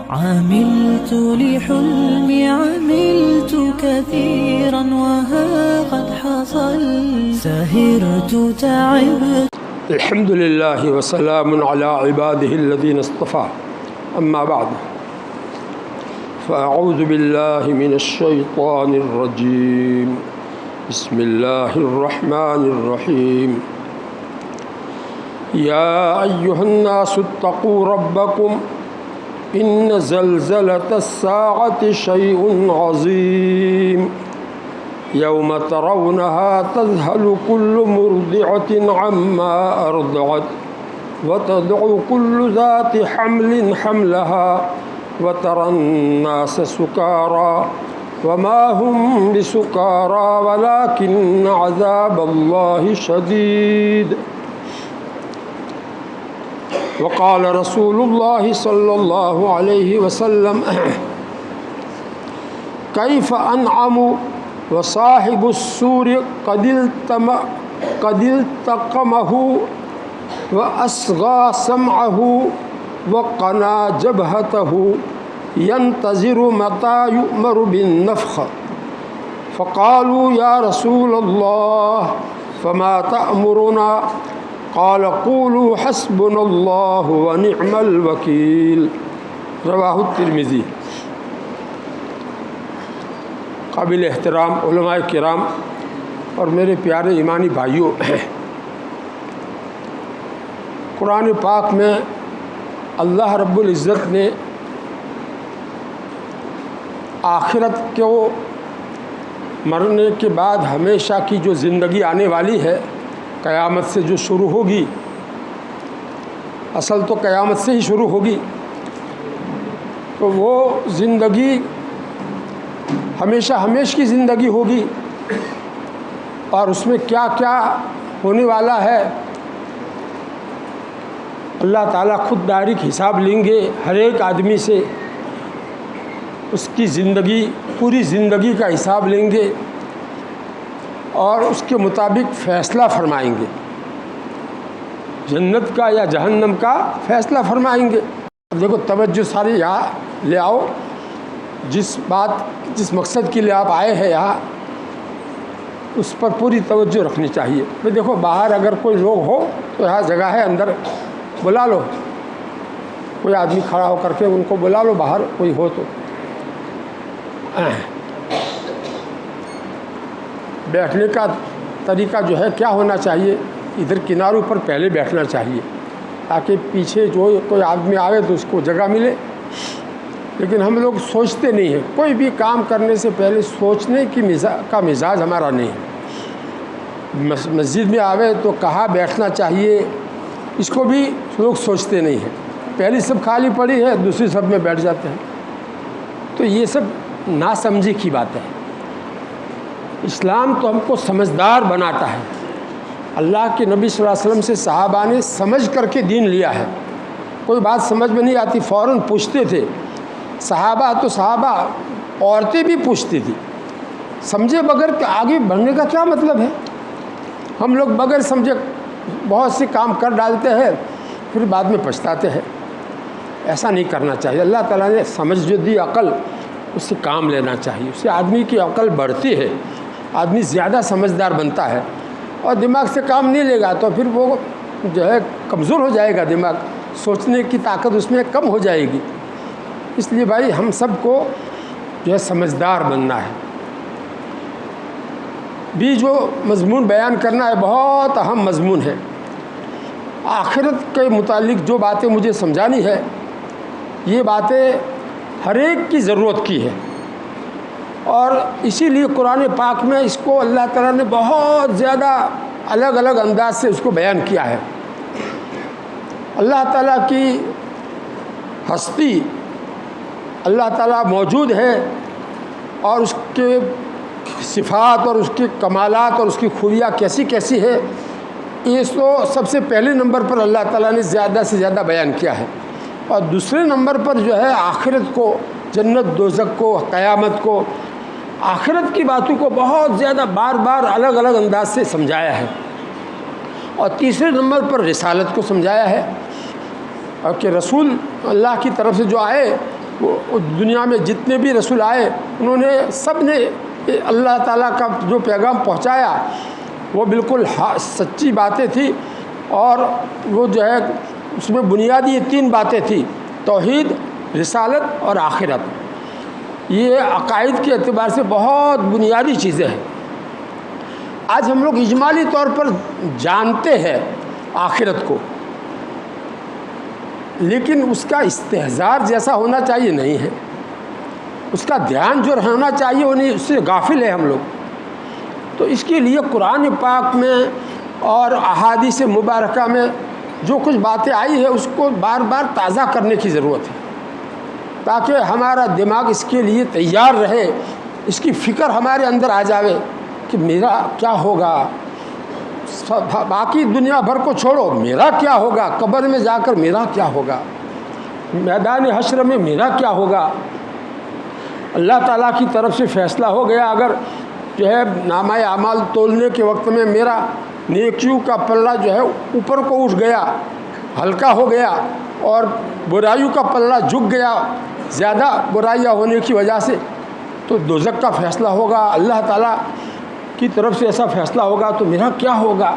عملت لحلمي عملت كثيرا وها قد حصل سهرت تعبت. الحمد لله وسلام على عباده الذين اصطفى، أما بعد فأعوذ بالله من الشيطان الرجيم. بسم الله الرحمن الرحيم. يا أيها الناس اتقوا ربكم إن زلزلة الساعة شيء عظيم يوم ترونها تذهل كل مرضعة عما أرضعت وتضع كل ذات حمل حملها وترى الناس سكارى وما هم بسكارى ولكن عذاب الله شديد. وقال رسول الله صلى الله عليه وسلم كيف أنعم وصاحب السور قد التقمه وأصغى سمعه وقنى جبهته ينتظر متى يؤمر بالنفخ. فقالوا يا رسول الله فما تأمرنا؟ قال قولوا حسبنا الله ونعم الوکیل. رواہ الترمذی. قابل احترام علماء کرام اور میرے پیارے ایمانی بھائیوں، قرآن پاک میں اللہ رب العزت نے آخرت کو مرنے کے بعد ہمیشہ کی جو زندگی آنے والی ہے، قیامت سے جو شروع ہوگی، اصل تو قیامت سے ہی شروع ہوگی، تو وہ زندگی ہمیشہ کی زندگی ہوگی، اور اس میں کیا کیا ہونے والا ہے اللہ تعالیٰ خود ڈائریکٹ حساب لیں گے ہر ایک آدمی سے، اس کی زندگی پوری زندگی کا حساب لیں گے اور اس کے مطابق فیصلہ فرمائیں گے، جنت کا یا جہنم کا فیصلہ فرمائیں گے. دیکھو توجہ ساری یہاں لے آؤ، جس مقصد کے لیے آپ آئے ہیں یہاں اس پر پوری توجہ رکھنی چاہیے. پھر دیکھو باہر اگر کوئی لوگ ہو تو یہاں جگہ ہے، اندر بلا لو، کوئی آدمی کھڑا ہو کر کے ان کو بلا لو، باہر کوئی ہو تو. بیٹھنے کا طریقہ جو ہے کیا ہونا چاہیے، ادھر کناروں پر پہلے بیٹھنا چاہیے تاکہ پیچھے جو کوئی آدمی آئے تو اس کو جگہ ملے. لیکن ہم لوگ سوچتے نہیں ہیں، کوئی بھی کام کرنے سے پہلے سوچنے کا مزاج ہمارا نہیں ہے. مسجد میں آوے تو کہاں بیٹھنا چاہیے اس کو بھی لوگ سوچتے نہیں ہیں، پہلی سب خالی پڑی ہے دوسری سب میں بیٹھ جاتے ہیں. تو یہ سب ناسمجھی کی بات ہے. اسلام تو ہم کو سمجھدار بناتا ہے. اللہ کے نبی صلی اللہ علیہ وسلم سے صحابہ نے سمجھ کر کے دین لیا ہے. کوئی بات سمجھ میں نہیں آتی فوراً پوچھتے تھے. صحابہ عورتیں بھی پوچھتی تھی، سمجھے بغیر کہ آگے بڑھنے کا کیا مطلب ہے. ہم لوگ بغیر سمجھے بہت سے کام کر ڈالتے ہیں، پھر بعد میں پچھتاتے ہیں. ایسا نہیں کرنا چاہیے. اللہ تعالیٰ نے سمجھ جو دی عقل، اس سے کام لینا چاہیے. اس سے آدمی کی عقل بڑھتی ہے، آدمی زیادہ سمجھدار بنتا ہے. اور دماغ سے کام نہیں لے گا تو پھر وہ جو ہے کمزور ہو جائے گا، دماغ سوچنے کی طاقت اس میں کم ہو جائے گی. اس لیے بھائی ہم سب کو جو ہے سمجھدار بننا ہے. بھی جو مضمون بیان کرنا ہے بہت اہم مضمون ہے. آخرت کے متعلق جو باتیں مجھے سمجھانی ہے، یہ باتیں ہر ایک کی ضرورت کی ہے، اور اسی لیے قرآن پاک میں اس کو اللہ تعالیٰ نے بہت زیادہ الگ الگ انداز سے اس کو بیان کیا ہے. اللہ تعالیٰ کی ہستی، اللہ تعالیٰ موجود ہے، اور اس کے صفات اور اس کے کمالات اور اس کی خوبیاں کیسی کیسی ہے، یہ تو سب سے پہلے نمبر پر اللہ تعالیٰ نے زیادہ سے زیادہ بیان کیا ہے. اور دوسرے نمبر پر جو ہے آخرت کو، جنت دوزخ کو، قیامت کو، آخرت کی باتوں کو بہت زیادہ بار بار الگ الگ انداز سے سمجھایا ہے. اور تیسرے نمبر پر رسالت کو سمجھایا ہے، اور کہ رسول اللہ کی طرف سے جو آئے وہ دنیا میں جتنے بھی رسول آئے انہوں نے سب نے اللہ تعالیٰ کا جو پیغام پہنچایا وہ بالکل سچی باتیں تھیں، اور وہ جو ہے اس میں بنیادی یہ 3 باتیں تھیں: توحید، رسالت اور آخرت۔ یہ عقائد کے اعتبار سے بہت بنیادی چیزیں ہیں۔ آج ہم لوگ اجمالی طور پر جانتے ہیں آخرت کو، لیکن اس کا استحضار جیسا ہونا چاہیے نہیں ہے، اس کا دھیان جو رہنا چاہیے وہ نہیں، اس سے غافل ہے ہم لوگ۔ تو اس کے لیے قرآن پاک میں اور احادیث مبارکہ میں جو کچھ باتیں آئی ہے اس کو بار بار تازہ کرنے کی ضرورت ہے، تاکہ ہمارا دماغ اس کے لیے تیار رہے، اس کی فکر ہمارے اندر آ جاوے کہ میرا کیا ہوگا، باقی دنیا بھر کو چھوڑو، میرا کیا ہوگا، قبر میں جا کر میرا کیا ہوگا، میدان حشر میں میرا کیا ہوگا۔ اللہ تعالیٰ کی طرف سے فیصلہ ہو گیا، اگر جو ہے نامہ اعمال تولنے کے وقت میں میرا نیکیوں کا پلہ جو ہے اوپر کو اٹھ گیا، ہلکا ہو گیا، اور برائیوں کا پلہ جھک گیا زیادہ برائیاں ہونے کی وجہ سے، تو دوزخ کا فیصلہ ہوگا، اللہ تعالیٰ کی طرف سے ایسا فیصلہ ہوگا، تو میرا کیا ہوگا،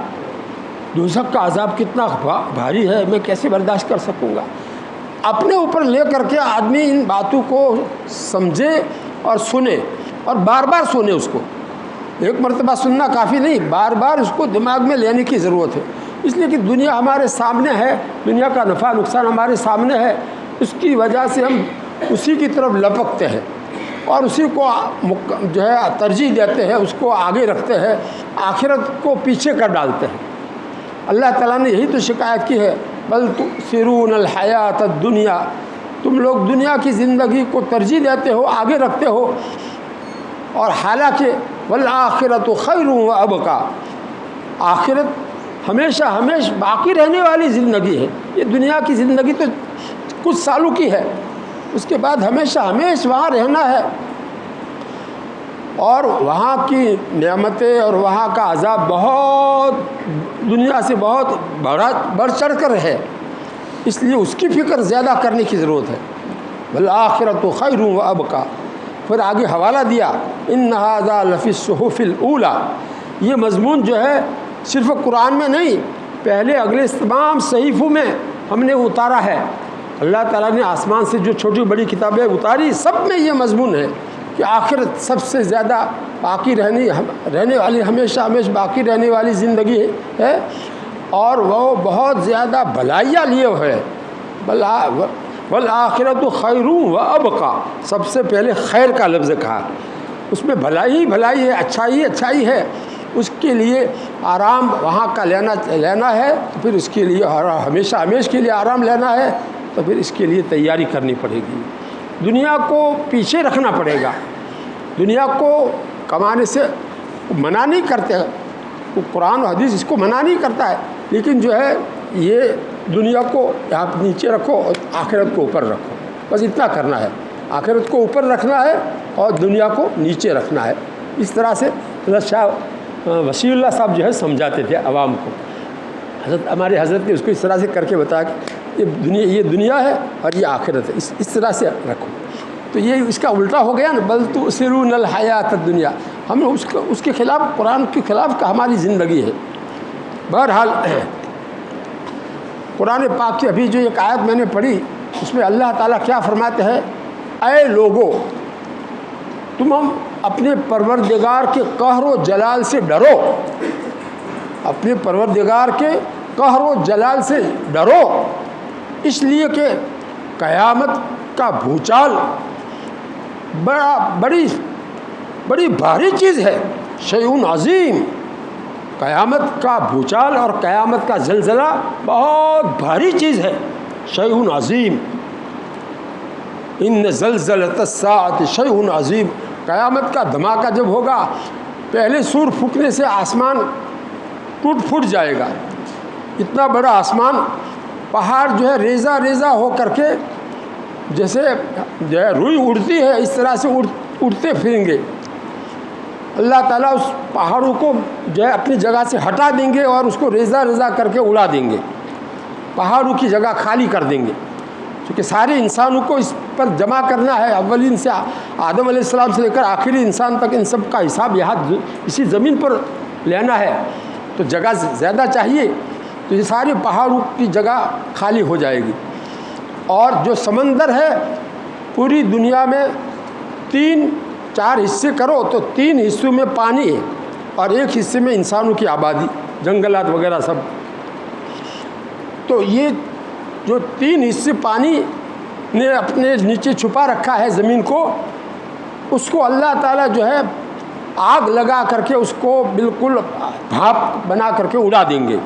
دوزخ کا عذاب کتنا بھاری ہے، میں کیسے برداشت کر سکوں گا۔ اپنے اوپر لے کر کے آدمی ان باتوں کو سمجھے اور سنے، اور بار بار سنے اس کو، ایک مرتبہ سننا کافی نہیں، بار بار اس کو دماغ میں لینے کی ضرورت ہے، اس لیے کہ دنیا ہمارے سامنے ہے، دنیا کا نفع نقصان ہمارے سامنے ہے، اس کی وجہ سے ہم اسی کی طرف لپکتے ہیں اور اسی کو جو ہے ترجیح دیتے ہیں، اس کو آگے رکھتے ہیں، آخرت کو پیچھے کر ڈالتے ہیں۔ اللہ تعالیٰ نے یہی تو شکایت کی ہے، بل تؤثرون الحیات الدنیا، تم لوگ دنیا کی زندگی کو ترجیح دیتے ہو، آگے رکھتے ہو، اور حالانکہ والآخرۃ خیر وابقیٰ، آخرت ہمیشہ باقی رہنے والی زندگی ہے۔ یہ دنیا کی زندگی تو کچھ سالوں کی ہے، اس کے بعد ہمیشہ وہاں رہنا ہے، اور وہاں کی نعمتیں اور وہاں کا عذاب بہت دنیا سے بہت بڑھ چڑھ کر ہے، اس لیے اس کی فکر زیادہ کرنے کی ضرورت ہے۔ والآخرۃ خیر وابقیٰ۔ پھر آگے حوالہ دیا، ان ھذا لفی الصحف الاولی، یہ مضمون جو ہے صرف قرآن میں نہیں، پہلے اگلے تمام صحیفوں میں ہم نے اتارا ہے۔ اللہ تعالیٰ نے آسمان سے جو چھوٹی بڑی کتابیں اتاری، سب میں یہ مضمون ہے کہ آخرت سب سے زیادہ باقی رہنے والی، ہمیشہ باقی رہنے والی زندگی ہے، اور وہ بہت زیادہ بھلائیاں لیے ہوئے ہے۔ والآخرۃ خیر وابقیٰ، سب سے پہلے خیر کا لفظ کہا، اس میں بھلائی ہے، اچھائی ہے، اس کے لیے آرام وہاں کا لینا ہے، تو پھر اس کے لیے ہمیشہ کے لیے آرام لینا ہے، تو پھر اس کے لیے تیاری کرنی پڑے گی، دنیا کو پیچھے رکھنا پڑے گا۔ دنیا کو کمانے سے منع نہیں کرتے، قرآن و حدیث اس کو منع نہیں کرتا ہے، لیکن جو ہے یہ دنیا کو آپ نیچے رکھو اور آخرت کو اوپر رکھو، بس اتنا کرنا ہے، آخرت کو اوپر رکھنا ہے اور دنیا کو نیچے رکھنا ہے۔ اس طرح سے حضرت شاہ وسیع اللہ صاحب جو ہے سمجھاتے تھے عوام کو، ہمارے حضرت نے اس کو اس طرح سے کر کے بتایا کہ یہ دنیا ہے اور یہ آخرت ہے، اس طرح سے رکھو۔ تو یہ اس کا الٹا ہو گیا نا، بل تؤثرون الحیات الدنیا، ہم اس کے خلاف، قرآن کے خلاف کا ہماری زندگی ہے۔ بہرحال قرآن پاک کی ابھی جو ایک آیت میں نے پڑھی، اس میں اللہ تعالیٰ کیا فرماتے ہیں، اے لوگو تم اپنے پروردگار کے قہر و جلال سے ڈرو، اپنے پروردگار کے قہر و جلال سے ڈرو، اس لیے کہ قیامت کا بھوچال بڑی بھاری چیز ہے، شیء عظیم، قیامت کا بھوچال اور قیامت کا زلزلہ بہت بھاری چیز ہے، شیء عظیم، ان زلزلۃ الساعۃ شیء عظیم، قیامت کا دھماکہ جب ہوگا، پہلے سور پھونکنے سے آسمان ٹوٹ پھوٹ جائے گا، اتنا بڑا آسمان، پہاڑ جو ہے ریزہ ہو کر کے جیسے جو ہے روئی اڑتی ہے اس طرح سے اڑتے پھریں گے، اللہ تعالیٰ اس پہاڑوں کو جو ہے اپنی جگہ سے ہٹا دیں گے اور اس کو ریزہ کر کے اڑا دیں گے، پہاڑوں کی جگہ خالی کر دیں گے، کیونکہ سارے انسانوں کو اس پر جمع کرنا ہے، اولین سے آدم علیہ السلام سے لے کر آخری انسان تک ان سب کا حساب یہاں اسی زمین پر لینا ہے، تو جگہ زیادہ چاہیے، تو یہ سارے پہاڑوں کی جگہ خالی ہو جائے گی۔ اور جو سمندر ہے پوری دنیا میں 3-4 حصے کرو تو 3 حصوں میں پانی ہے اور 1 حصے میں انسانوں کی آبادی، جنگلات وغیرہ سب۔ تو یہ جو 3 حصے پانی نے اپنے نیچے چھپا رکھا ہے زمین کو، اس کو اللہ تعالیٰ جو ہے آگ لگا کر کے اس کو بالکل بھاپ بنا کر کے اڑا دیں گے،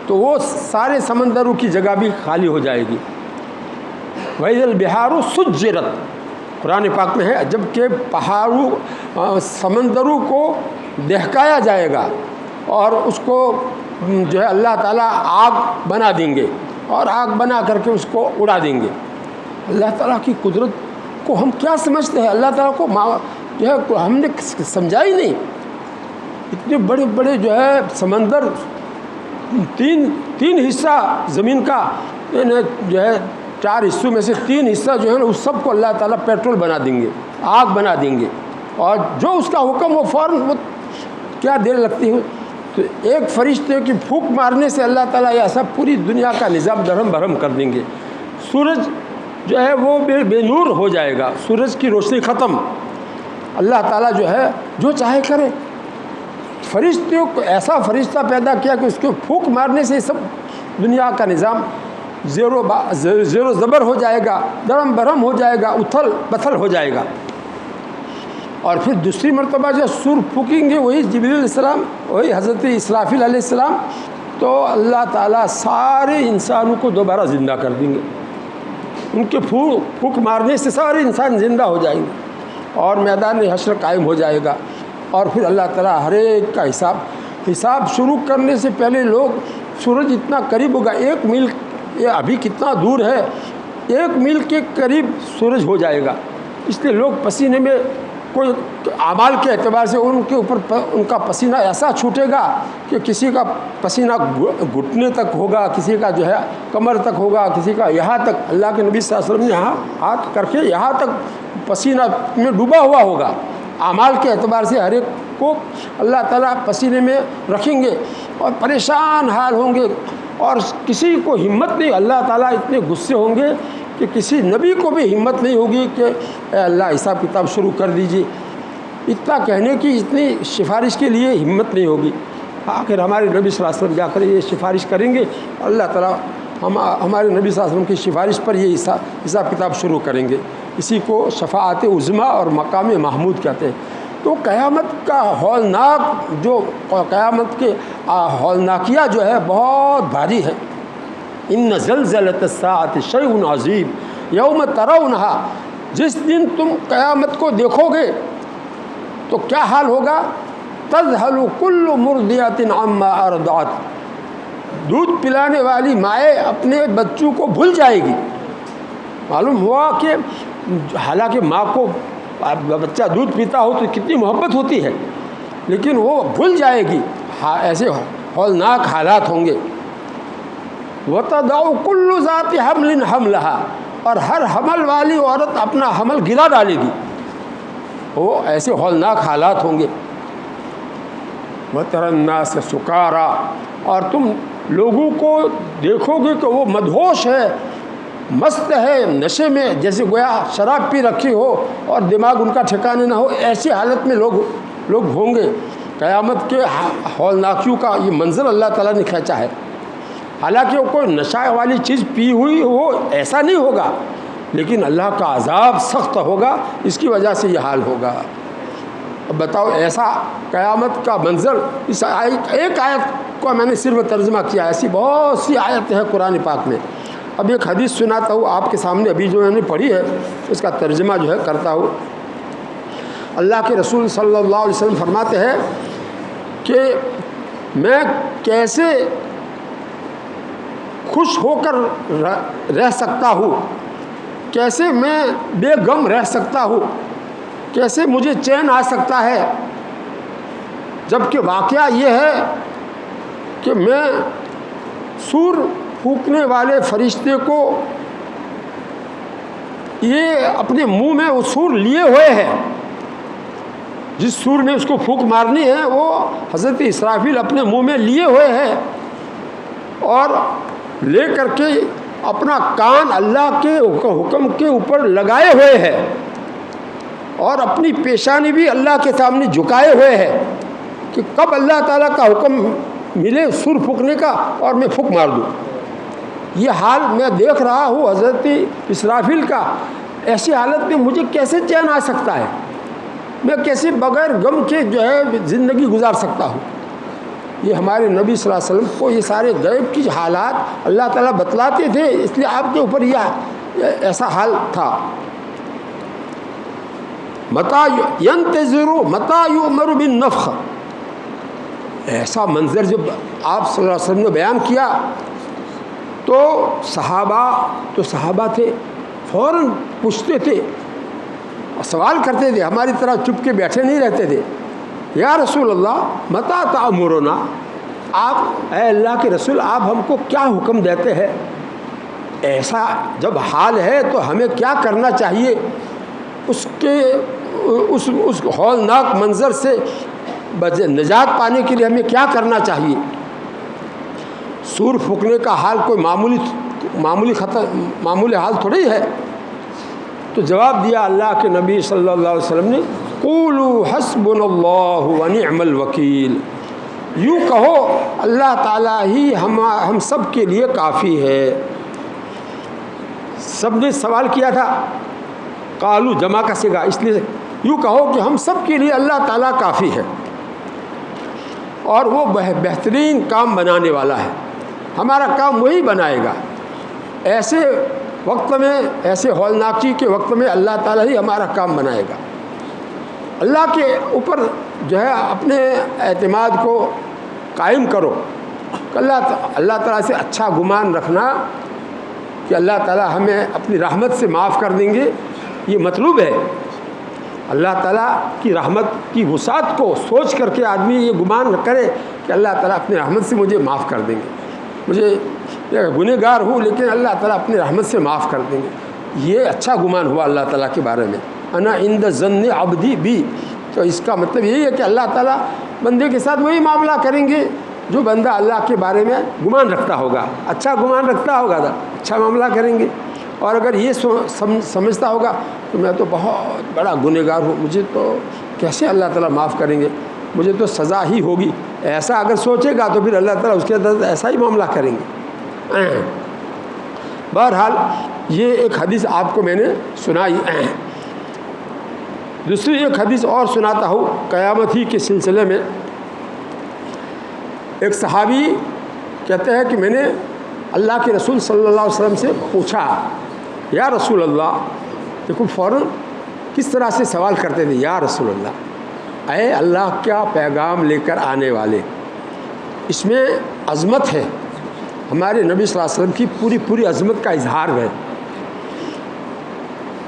تو وہ سارے سمندروں کی جگہ بھی خالی ہو جائے گی۔ وَإِذَا الْبِحَارُ سُجِّرَتْ قرآن پاک میں ہے، جب کہ پہاڑوں سمندروں کو دہکایا جائے گا اور اس کو جو ہے اللہ تعالیٰ آگ بنا دیں گے اور آگ بنا کر کے اس کو اڑا دیں گے۔ اللہ تعالیٰ کی قدرت کو ہم کیا سمجھتے ہیں؟ اللہ تعالیٰ کو جو ہے ہم نے سمجھا ہی نہیں۔ اتنے بڑے بڑے جو ہے سمندر، تین حصہ زمین کا جو ہے 4 حصوں میں سے 3 حصہ جو ہے نا اس سب کو اللہ تعالیٰ پیٹرول بنا دیں گے، آگ بنا دیں گے، اور جو اس کا حکم وہ فوراً، وہ کیا دیر لگتی ہے، تو ایک فرشتے کی پھونک مارنے سے اللہ تعالیٰ یہ سب پوری دنیا کا نظام درہم برہم کر دیں گے۔ سورج جو ہے وہ بے نور ہو جائے گا، سورج کی روشنی ختم، اللہ تعالیٰ جو ہے جو چاہے کرے۔ فرشتوں کو ایسا فرشتہ پیدا کیا کہ اس کو پھونک مارنے سے سب دنیا کا نظام زیر و زبر ہو جائے گا، درم برہم ہو جائے گا، اتھل پتھل ہو جائے گا۔ اور پھر دوسری مرتبہ جو سور پھونکیں گے وہی جبریل علیہ السلام، وہی حضرت اسرافیل علیہ السلام، تو اللہ تعالیٰ سارے انسانوں کو دوبارہ زندہ کر دیں گے۔ ان کے پھونک مارنے سے سارے انسان زندہ ہو جائیں گے اور میدان حشر قائم ہو جائے گا۔ اور پھر اللہ تعالیٰ ہر ایک کا حساب شروع کرنے سے پہلے لوگ، سورج اتنا قریب ہوگا، 1 میل، یہ ابھی کتنا دور ہے، 1 میل کے قریب سورج ہو جائے گا، اس لیے لوگ پسینے میں، کوئی اعمال کے اعتبار سے ان کے اوپر ان کا پسینہ ایسا چھوٹے گا کہ کسی کا پسینہ گھٹنے تک ہوگا، کسی کا جو ہے کمر تک ہوگا، کسی کا یہاں تک۔ اللہ کے نبی صلی اللہ علیہ وسلم نے یہاں ہاتھ کر کے یہاں تک پسینہ میں ڈوبا ہوا ہوگا۔ اعمال کے اعتبار سے ہر ایک کو اللہ تعالیٰ پسینے میں رکھیں گے اور پریشان حال ہوں گے، اور کسی کو ہمت نہیں، اللہ تعالیٰ اتنے غصے ہوں گے کہ کسی نبی کو بھی ہمت نہیں ہوگی کہ اے اللہ حساب کتاب شروع کر دیجیے، اتنا کہنے کی، اتنی سفارش کے لیے ہمت نہیں ہوگی۔ آخر ہمارے نبی صلی اللہ علیہ وسلم جا کر یہ سفارش کریں گے، اللہ تعالیٰ ہمارے نبی صلی اللہ علیہ وسلم کی سفارش پر یہ حساب کتاب شروع کریں گے۔ اسی کو شفاعت عظمیٰ اور مقام محمود کہتے ہیں۔ تو قیامت کا ہولناک، جو قیامت کے ہولناکیہ جو ہے بہت بھاری ہے۔ ان زلزلۃ الساعۃ شیء عظیم یوم ترونھا، جس دن تم قیامت کو دیکھو گے تو کیا حال ہوگا؟ تذہل کل مرضعۃ عما ارضعت، دودھ پلانے والی مائیں اپنے بچوں کو بھول جائے گی۔ معلوم ہوا کہ حالانکہ ماں کو بچہ دودھ پیتا ہو تو کتنی محبت ہوتی ہے، لیکن وہ بھول جائے گی، ایسے ہولناک حالات ہوں گے۔ وَتَضَعُ كُلُّ ذَاتِ حَمْلٍ حَمْلَهَا، اور ہر حمل والی عورت اپنا حمل گرا ڈالے گی، وہ ایسے ہولناک حالات ہوں گے۔ وَتَرَى النَّاسَ سُكَارَىٰ، اور تم لوگوں کو دیکھو گے کہ وہ مدہوش ہے، مست ہے، نشے میں، جیسے گویا شراب پی رکھی ہو اور دماغ ان کا ٹھکانے نہ ہو، ایسی حالت میں لوگ ہوں گے۔ قیامت کے ہولناکیوں کا یہ منظر اللہ تعالیٰ نے کھینچا ہے۔ حالانکہ وہ کوئی نشہ والی چیز پی ہوئی ہو ایسا نہیں ہوگا، لیکن اللہ کا عذاب سخت ہوگا، اس کی وجہ سے یہ حال ہوگا۔ اب بتاؤ ایسا قیامت کا منظر، اس ایک آیت کو میں نے صرف ترجمہ کیا، ایسی بہت سی آیتیں ہیں قرآن پاک میں۔ اب ایک حدیث سناتا ہوں آپ کے سامنے، ابھی جو میں نے پڑھی ہے اس کا ترجمہ جو ہے کرتا ہوں۔ اللہ کے رسول صلی اللہ علیہ وسلم فرماتے ہیں کہ میں کیسے خوش ہو کر رہ سکتا ہوں، کیسے میں بے غم رہ سکتا ہوں، کیسے مجھے چین آ سکتا ہے، جبکہ واقعہ یہ ہے کہ میں سور پھونکنے والے فرشتے کو یہ اپنے منہ میں وہ سور لیے ہوئے ہیں، جس سور میں اس کو پھونک مارنی ہے وہ حضرت اسرافیل اپنے منہ میں لیے ہوئے ہیں، اور لے کر کے اپنا کان اللہ کے حکم کے اوپر لگائے ہوئے ہیں، اور اپنی پیشانی بھی اللہ کے سامنے جھکائے ہوئے ہیں کہ کب اللہ تعالیٰ کا حکم ملے سور پھونکنے کا اور میں پھونک مار دوں۔ یہ حال میں دیکھ رہا ہوں حضرت اسرافیل کا، ایسی حالت میں مجھے کیسے چین آ سکتا ہے؟ میں کیسے بغیر غم کے جو ہے زندگی گزار سکتا ہوں؟ یہ ہمارے نبی صلی اللہ علیہ وسلم کو یہ سارے غیب کی حالات اللہ تعالیٰ بتلاتے تھے، اس لیے آپ کے اوپر یہ ایسا حال تھا۔ متا ینتظر متا یؤمر بالنفخ، ایسا منظر جب آپ صلی اللہ علیہ وسلم نے بیان کیا تو صحابہ تھے، فوراً پوچھتے تھے، سوال کرتے تھے، ہماری طرح چپ کے بیٹھے نہیں رہتے تھے۔ یا رسول اللہ متا تأمرنا، آپ اے اللہ کے رسول آپ ہم کو کیا حکم دیتے ہیں؟ ایسا جب حال ہے تو ہمیں کیا کرنا چاہیے؟ اس ہولناک منظر سے نجات پانے کے لیے ہمیں کیا کرنا چاہیے؟ سور پھونکنے کا حال کوئی معمولی حال تھوڑی ہے۔ تو جواب دیا اللہ کے نبی صلی اللہ علیہ وسلم نے، قولوا حسبنا اللہ ونعم الوکیل، یوں کہو اللہ تعالیٰ ہی ہم سب کے لیے کافی ہے۔ سب نے سوال کیا تھا، قالو جمع کا صیغہ، اس لیے یوں کہو کہ ہم سب کے لیے اللہ تعالیٰ کافی ہے، اور وہ بہترین کام بنانے والا ہے، ہمارا کام وہی بنائے گا۔ ایسے وقت میں، ایسے ہولناکی کے وقت میں اللہ تعالیٰ ہی ہمارا کام بنائے گا۔ اللہ کے اوپر جو ہے اپنے اعتماد کو قائم کرو، اللہ تعالیٰ سے اچھا گمان رکھنا کہ اللہ تعالیٰ ہمیں اپنی رحمت سے معاف کر دیں گے، یہ مطلوب ہے۔ اللہ تعالیٰ کی رحمت کی وسعت کو سوچ کر کے آدمی یہ گمان کرے کہ اللہ تعالیٰ اپنی رحمت سے مجھے معاف کر دیں گے، مجھے گنہگار ہوں لیکن اللہ تعالیٰ اپنی رحمت سے معاف کر دیں گے، یہ اچھا گمان ہوا اللہ تعالیٰ کے بارے میں۔ انا عند ظن عبدی بی، تو اس کا مطلب یہی ہے کہ اللہ تعالیٰ بندے کے ساتھ وہی معاملہ کریں گے جو بندہ اللہ کے بارے میں گمان رکھتا ہوگا، اچھا گمان رکھتا ہوگا تو اچھا معاملہ کریں گے، اور اگر یہ سمجھتا ہوگا تو میں تو بہت بڑا گنہگار ہوں، مجھے تو کیسے اللہ تعالیٰ معاف کریں گے، مجھے تو سزا ہی ہوگی، ایسا اگر سوچے گا تو پھر اللہ تعالیٰ اس کے اندر ایسا ہی معاملہ کریں گے۔ بہرحال یہ ایک حدیث آپ کو میں نے سنائی۔ دوسری ایک حدیث اور سناتا ہوں قیامت ہی کے سلسلے میں۔ ایک صحابی کہتے ہیں کہ میں نے اللہ کے رسول صلی اللہ علیہ وسلم سے پوچھا، یا رسول اللہ، دیکھو فوراً کس طرح سے سوال کرتے تھے، یا رسول اللہ، اے اللہ کا پیغام لے کر آنے والے، اس میں عظمت ہے، ہمارے نبی صلی اللہ علیہ وسلم کی پوری عظمت کا اظہار ہے۔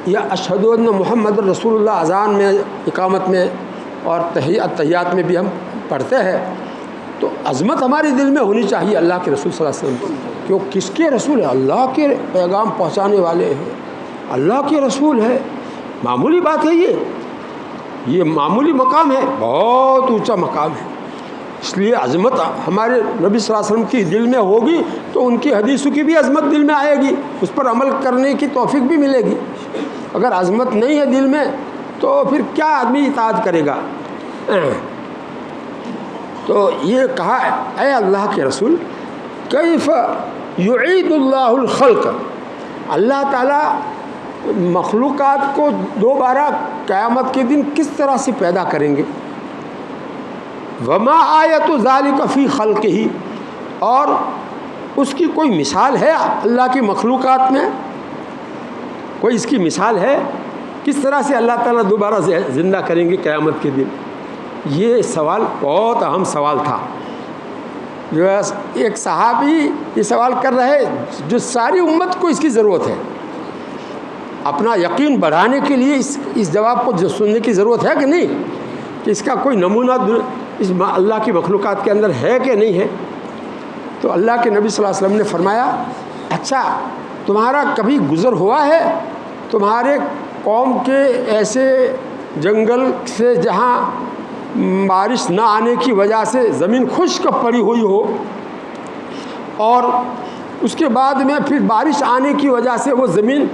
یا اشہد ان محمد رسول اللہ اذان میں، اقامت میں اور تحیات میں بھی ہم پڑھتے ہیں، تو عظمت ہمارے دل میں ہونی چاہیے اللہ کے رسول صلی اللہ علیہ وسلم کی، کہ وہ کس کے رسول ہیں؟ اللہ کے پیغام پہنچانے والے ہیں، اللہ کے رسول ہے، معمولی بات ہے، یہ معمولی مقام ہے، بہت اونچا مقام ہے، اس لیے عظمت ہمارے نبی صلی اللہ علیہ وسلم کی دل میں ہوگی تو ان کی حدیثوں کی بھی عظمت دل میں آئے گی، اس پر عمل کرنے کی توفیق بھی ملے گی۔ اگر عظمت نہیں ہے دل میں تو پھر کیا آدمی اطاعت کرے گا؟ تو یہ کہا، اے اللہ کے رسول، کیف یعید اللہ الخلق، اللہ تعالیٰ مخلوقات کو دوبارہ قیامت کے دن کس طرح سے پیدا کریں گے؟ وما آیت ذالک فی خلقہ، اور اس کی کوئی مثال ہے اللہ کی مخلوقات میں؟ کوئی اس کی مثال ہے کس طرح سے اللہ تعالیٰ دوبارہ زندہ کریں گے قیامت کے دن؟ یہ سوال بہت اہم سوال تھا، جو ایک صحابی یہ سوال کر رہے جو ساری امت کو اس کی ضرورت ہے، اپنا یقین بڑھانے کے لیے اس جواب کو سننے کی ضرورت ہے کہ نہیں، کہ اس کا کوئی نمونہ اس اللہ کی مخلوقات کے اندر ہے کہ نہیں ہے؟ تو اللہ کے نبی صلی اللہ علیہ وسلم نے فرمایا، اچھا تمہارا کبھی گزر ہوا ہے تمہارے قوم کے ایسے جنگل سے جہاں بارش نہ آنے کی وجہ سے زمین خشک پڑی ہوئی ہو، اور اس کے بعد میں پھر بارش آنے کی وجہ سے وہ زمین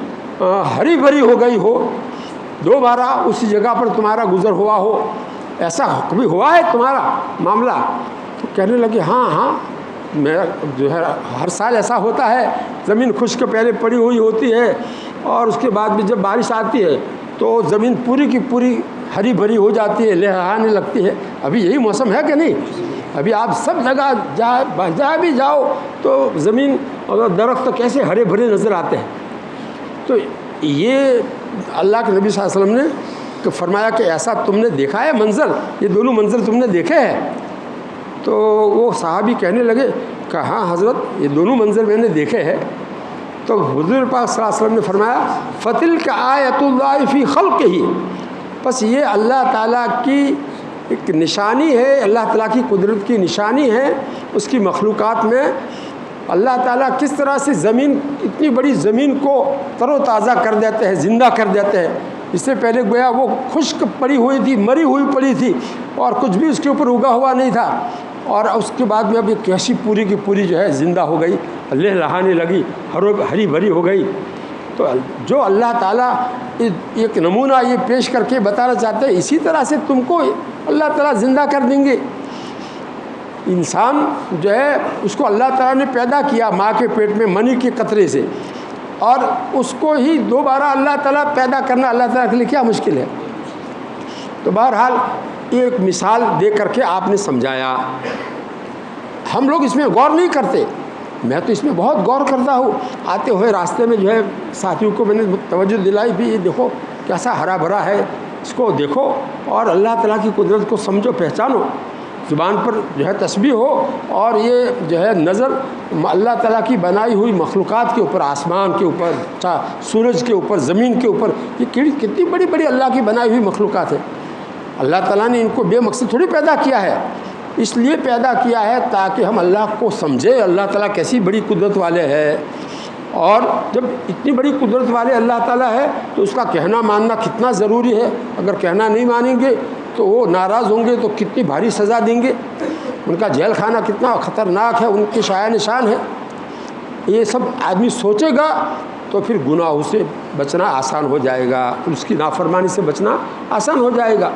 ہری بھری ہو گئی ہو، دوبارہ اسی جگہ پر تمہارا گزر ہوا ہو، ایسا کبھی ہوا ہے تمہارا معاملہ؟ تو کہنے لگے ہاں میرا جو ہے ہر سال ایسا ہوتا ہے، زمین خشک پہلے پڑی ہوئی ہوتی ہے اور اس کے بعد بھی جب بارش آتی ہے تو زمین پوری کی پوری ہری بھری ہو جاتی ہے، لہرانے لگتی ہے۔ ابھی یہی موسم ہے کہ نہیں؟ ابھی آپ سب جگہ جہاں بھی جاؤ تو زمین اور درخت کیسے ہرے بھرے نظر آتے ہیں۔ تو یہ اللہ کے نبی صلی اللہ علیہ وسلم نے فرمایا کہ ایسا تم نے دیکھا ہے منظر، یہ دونوں منظر تم نے دیکھے ہیں؟ تو وہ صحابی کہنے لگے کہ ہاں حضرت، یہ دونوں منظر میں نے دیکھے ہیں۔ تو حضور پاک صلی اللہ علیہ وسلم نے فرمایا فَتِلْكَ آیَةُ اللَّهِ فِي خَلْقِهِ، بس یہ اللہ تعالیٰ کی ایک نشانی ہے، اللہ تعالیٰ کی قدرت کی نشانی ہے اس کی مخلوقات میں۔ اللہ تعالیٰ کس طرح سے زمین، اتنی بڑی زمین کو تر و تازہ کر دیتے ہیں، زندہ کر دیتے ہیں۔ اس سے پہلے گویا وہ خشک پڑی ہوئی تھی، مری ہوئی پڑی تھی اور کچھ بھی اس کے اوپر اگا ہوا نہیں تھا، اور اس کے بعد میں اب یہ کیسی پوری کی پوری جو ہے زندہ ہو گئی، لہرانے لگی، ہری بھری ہو گئی۔ تو جو اللہ تعالیٰ ایک نمونہ یہ پیش کر کے بتانا چاہتے ہیں، اسی طرح سے تم کو اللہ تعالیٰ زندہ کر دیں گے۔ انسان جو ہے اس کو اللہ تعالیٰ نے پیدا کیا ماں کے پیٹ میں منی کے قطرے سے، اور اس کو ہی دوبارہ اللہ تعالیٰ پیدا کرنا اللہ تعالیٰ کے لیے کیا مشکل ہے؟ تو بہرحال یہ ایک مثال دے کر کے آپ نے سمجھایا۔ ہم لوگ اس میں غور نہیں کرتے، میں تو اس میں بہت غور کرتا ہوں۔ آتے ہوئے راستے میں جو ہے ساتھیوں کو میں نے توجہ دلائی بھی، یہ دیکھو کیسا ہرا بھرا ہے، اس کو دیکھو اور اللہ تعالیٰ کی قدرت کو سمجھو، پہچانو۔ زبان پر جو ہے تسبیح ہو اور یہ جو ہے نظر اللہ تعالیٰ کی بنائی ہوئی مخلوقات کے اوپر، آسمان کے اوپر، سورج کے اوپر، زمین کے اوپر، یہ کتنی بڑی بڑی اللہ کی بنائی ہوئی مخلوقات ہے۔ اللہ تعالیٰ نے ان کو بے مقصد تھوڑی پیدا کیا ہے، اس لیے پیدا کیا ہے تاکہ ہم اللہ کو سمجھیں، اللہ تعالیٰ کیسی بڑی قدرت والے ہے۔ اور جب اتنی بڑی قدرت والے اللہ تعالیٰ ہے تو اس کا کہنا ماننا کتنا ضروری ہے۔ اگر کہنا نہیں مانیں گے تو وہ ناراض ہوں گے تو کتنی بھاری سزا دیں گے، ان کا جیل خانہ کتنا خطرناک ہے، ان کے شایع نشان ہے۔ یہ سب آدمی سوچے گا تو پھر گناہوں سے بچنا آسان ہو جائے گا، اس کی نافرمانی سے بچنا آسان ہو جائے گا۔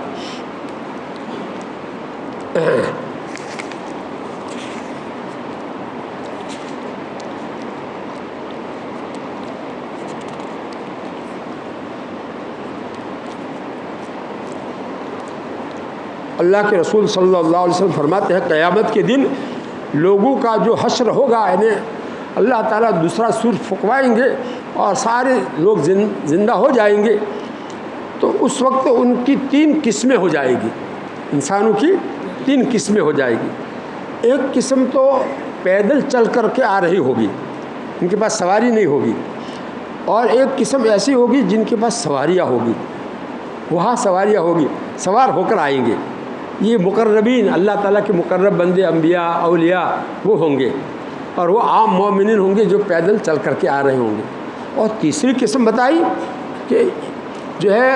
اللہ کے رسول صلی اللہ علیہ وسلم فرماتے ہیں قیامت کے دن لوگوں کا جو حشر ہوگا، یعنی اللہ تعالیٰ دوسرا سور پھکوائیں گے اور سارے لوگ زندہ ہو جائیں گے، تو اس وقت ان کی 3 قسمیں ہو جائے گی، انسانوں کی 3 قسمیں ہو جائے گی۔ ایک قسم تو پیدل چل کر کے آ رہی ہوگی، ان کے پاس سواری نہیں ہوگی، اور ایک قسم ایسی ہوگی جن کے پاس سواریاں ہوگی، وہاں سواریاں ہوگی، سوار ہو کر آئیں گے۔ یہ مقربین، اللہ تعالیٰ کے مقرب بندے، انبیاء، اولیاء وہ ہوں گے، اور وہ عام مومنین ہوں گے جو پیدل چل کر کے آ رہے ہوں گے۔ اور تیسری قسم بتائی کہ جو ہے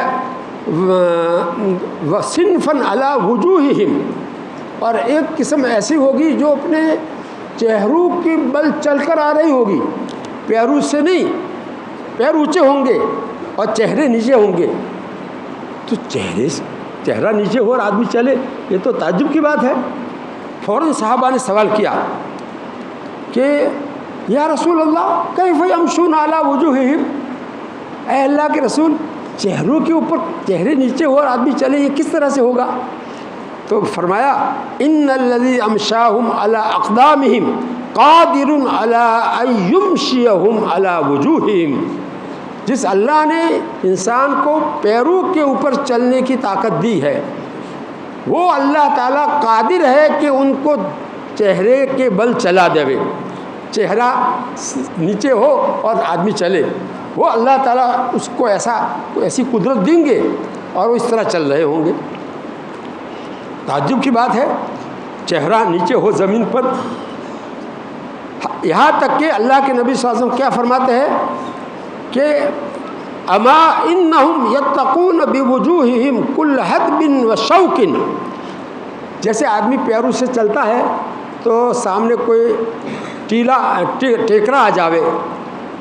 وَصِنْفًا عَلَىٰ وُجُوهِهِمْ، اور ایک قسم ایسی ہوگی جو اپنے چہروں کے بل چل کر آ رہی ہوگی، پیروں سے نہیں، پیر اونچے ہوں گے اور چہرے نیچے ہوں گے۔ تو چہرہ نیچے ہو اور آدمی چلے، یہ تو تعجب کی بات ہے۔ فوراً صحابہ نے سوال کیا کہ یا رسول اللہ کیف یمشون علی وجوہہم، اے اللہ کے رسول، چہروں کے اوپر چہرے نیچے ہو اور آدمی چلے، یہ کس طرح سے ہوگا؟ تو فرمایا ان الذی امشاہم علی اقدامہم قادر علی ان یمشیہم علی وجوہہم، جس اللہ نے انسان کو پیروں کے اوپر چلنے کی طاقت دی ہے، وہ اللہ تعالیٰ قادر ہے کہ ان کو چہرے کے بل چلا دے، چہرہ نیچے ہو اور آدمی چلے، وہ اللہ تعالیٰ اس کو ایسی قدرت دیں گے اور وہ اس طرح چل رہے ہوں گے۔ تعجب کی بات ہے، چہرہ نیچے ہو زمین پر۔ یہاں تک کہ اللہ کے نبی صلی اللہ علیہ وسلم کیا فرماتے ہیں کہ اما انہم یتقون بوجوہہم کل حدب وشوک، جیسے آدمی پیروں سے چلتا ہے تو سامنے کوئی ٹیکرا آ جاوے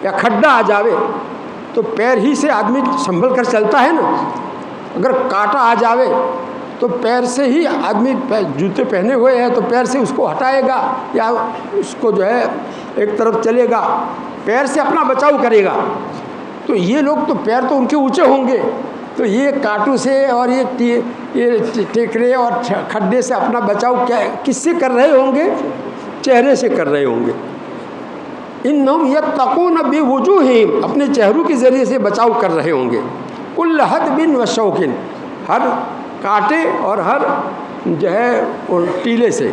یا کھڈا آ جاوے تو پیر ہی سے آدمی سنبھل کر چلتا ہے نا. اگر کانٹا آ جاوے تو پیر سے ہی آدمی جوتے پہنے ہوئے ہیں تو پیر سے اس کو ہٹائے گا یا اس کو جو ہے ایک طرف چلے گا، پیر سے اپنا بچاؤ کرے گا. تو یہ لوگ تو پیر تو ان کے اونچے ہوں گے، تو یہ کانٹوں سے اور یہ ٹیکرے اور کھڈے سے اپنا بچاؤ کس سے کر رہے ہوں گے؟ چہرے سے کر رہے ہوں گے. انہم یتقون بوجوہہم، اپنے چہروں کے ذریعے سے بچاؤ کر رہے ہوں گے. کل حدب وشوک، ہر کانٹے اور ہر جو ہے ٹیلے سے.